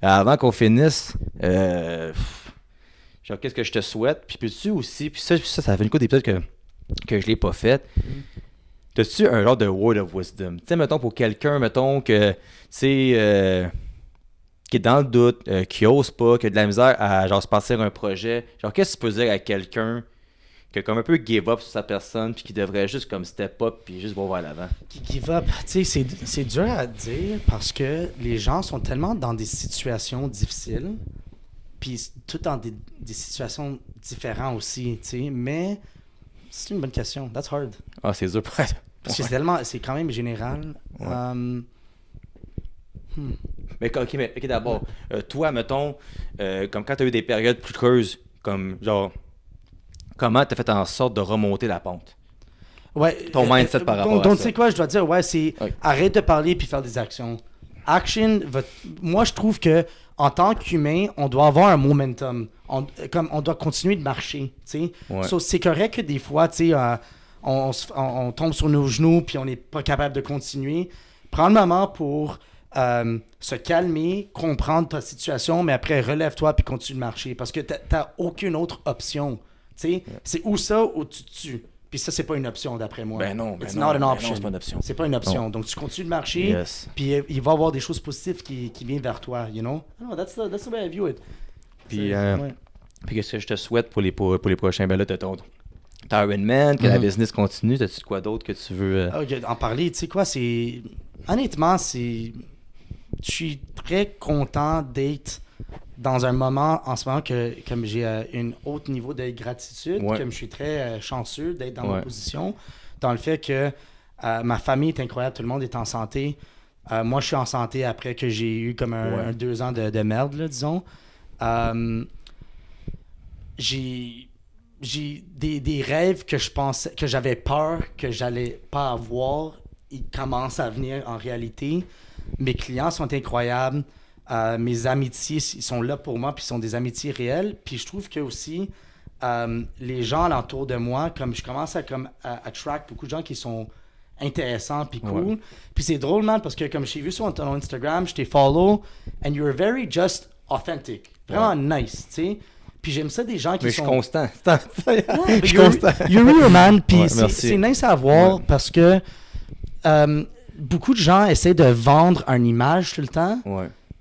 A: Avant qu'on finisse, genre, qu'est-ce que je te souhaite? Puis peux-tu aussi, puis ça fait une couple d'épisodes que je l'ai pas fait. T'as-tu un genre de word of wisdom? Tu sais, mettons, pour quelqu'un, mettons, que, qui est dans le doute, qui ose pas, qui a de la misère à, genre, se passer un projet. Genre, qu'est-ce que tu peux dire à quelqu'un qui a comme un peu give up sur sa personne, puis qui devrait juste comme step up, puis juste voir vers l'avant?
B: Qui give up? Tu sais, c'est dur à dire parce que les gens sont tellement dans des situations difficiles. Puis tout dans des situations différentes aussi, tu sais. Mais c'est une bonne question. That's hard.
A: Ah, c'est dur.
B: Parce que c'est quand même général.
A: Ouais. Ok, d'abord, toi, mettons, comme quand tu as eu des périodes plus creuses, comme genre, comment tu as fait en sorte de remonter la pente?
B: Ouais,
A: Ton mindset par rapport à ça.
B: Donc, tu sais quoi, je dois dire, c'est arrête de parler puis faire des actions. Moi, je trouve que en tant qu'humain, on doit avoir un momentum. On doit continuer de marcher, tu sais.
A: Ouais.
B: So, c'est correct que des fois, tu sais, on tombe sur nos genoux puis on n'est pas capable de continuer. Prends le moment pour se calmer, comprendre ta situation, mais après, relève-toi puis continue de marcher parce que t'as aucune autre option, tu sais. C'est ou ça ou tu te tues. Puis ça, c'est pas une option d'après moi.
A: It's
B: not an option.
A: non, c'est pas une option.
B: C'est pas une option.
A: Non.
B: Donc tu continues de marcher, puis il va y avoir des choses positives qui viennent vers toi, you know? No, that's the way I view it.
A: Puis qu'est-ce que je te souhaite pour les prochains? Ben là, t'as ton Ironman, que la business continue. T'as-tu quoi d'autre que tu veux...
B: En parler, tu sais quoi, c'est... Honnêtement, je suis très content d'être dans un moment en ce moment que comme j'ai un haut niveau de gratitude, comme je suis très chanceux d'être dans ma position, dans le fait que ma famille est incroyable, tout le monde est en santé. Moi, je suis en santé après que j'ai eu comme un 2 ans de merde, là, disons. J'ai des rêves que je pensais, que j'avais peur que j'allais pas avoir, ils commencent à venir en réalité. Mes clients sont incroyables. Mes amitiés, ils sont là pour moi, puis ils sont des amitiés réelles. Puis je trouve que aussi, les gens alentour de moi, comme je commence à attract beaucoup de gens qui sont intéressants puis cool. Puis c'est drôle, man, parce que comme je t'ai vu sur ton Instagram, je t'ai follow, and you're very just authentic. Vraiment nice, tu sais. Puis j'aime ça des gens qui sont...
A: Mais je suis constant.
B: Je suis constant. You're real, man. Puis c'est nice à voir parce que beaucoup de gens essaient de vendre une image tout le temps.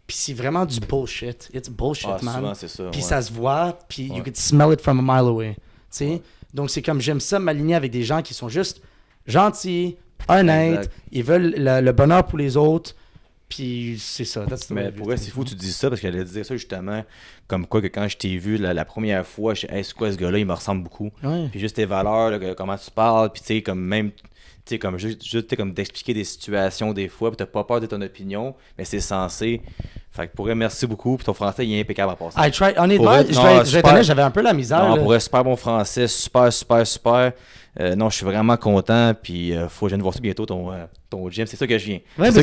B: Puis c'est vraiment du bullshit. It's bullshit, man.
A: Souvent, c'est ça.
B: Puis ça se voit, puis you could smell it from a mile away. Tu sais? Donc c'est comme j'aime ça m'aligner avec des gens qui sont juste gentils, honnêtes, ils veulent le bonheur pour les autres. Puis c'est ça.
A: Mais pour vrai, c'est fou que tu dis ça parce que j'allais dire ça justement. Comme quoi que quand je t'ai vu la première fois, je suis hey, c'est quoi ce gars-là, il me ressemble beaucoup. Puis juste tes valeurs, là, comment tu parles, puis tu sais, comme même. Tu sais, comme juste comme d'expliquer des situations des fois, puis t'as pas peur de ton opinion, mais c'est censé. Fait que pour vrai, merci beaucoup, puis ton français il est impeccable à passer.
B: I try, honnêtement, j'avais un peu la misère.
A: Non, pour vrai, super bon français, super. Non, je suis vraiment content, puis faut que je vienne voir ça bientôt, ton gym, c'est ça que je viens.
B: Ouais, mais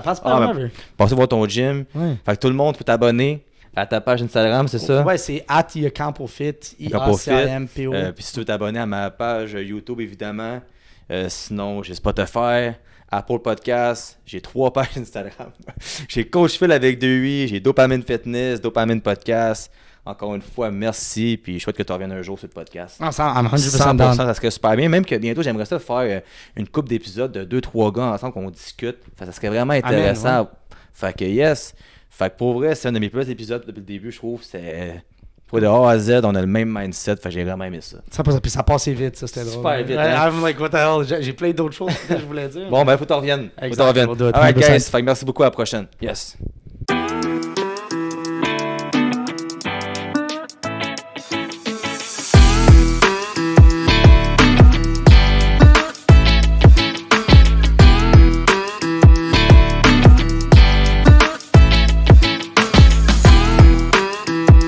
B: passe pas
A: Passez voir ton gym. Fait que tout le monde peut t'abonner à ta page Instagram, c'est ça?
B: Ouais, c'est @YaCampofit, IACAMPO.
A: Puis si tu veux t'abonner à ma page YouTube, évidemment. Sinon, j'ai Spotify, Apple Podcast, j'ai 3 pages Instagram. J'ai Coach Phil avec 2i, j'ai Dopamine Fitness, Dopamine Podcast. Encore une fois, merci, puis je souhaite que tu reviennes un jour sur le podcast.
B: I'm 100% down.
A: Ça serait super bien. Même que bientôt, j'aimerais ça faire une couple d'épisodes de 2-3 gars ensemble qu'on discute. Ça serait vraiment intéressant. Fait que yes. Fait que pour vrai, c'est un de mes plus épisodes depuis le début, je trouve. C'est... De A à Z, on a le même mindset, fait que j'ai vraiment aimé ça.
B: Puis ça passait vite, ça, c'était drôle.
A: Super vite, hein?
B: I'm like, what the hell? J'ai plein d'autres choses que je voulais dire.
A: Bon, ben, faut que tu reviennes.
B: Exact.
A: Alright, guys, fait que merci beaucoup, à la prochaine. Yes.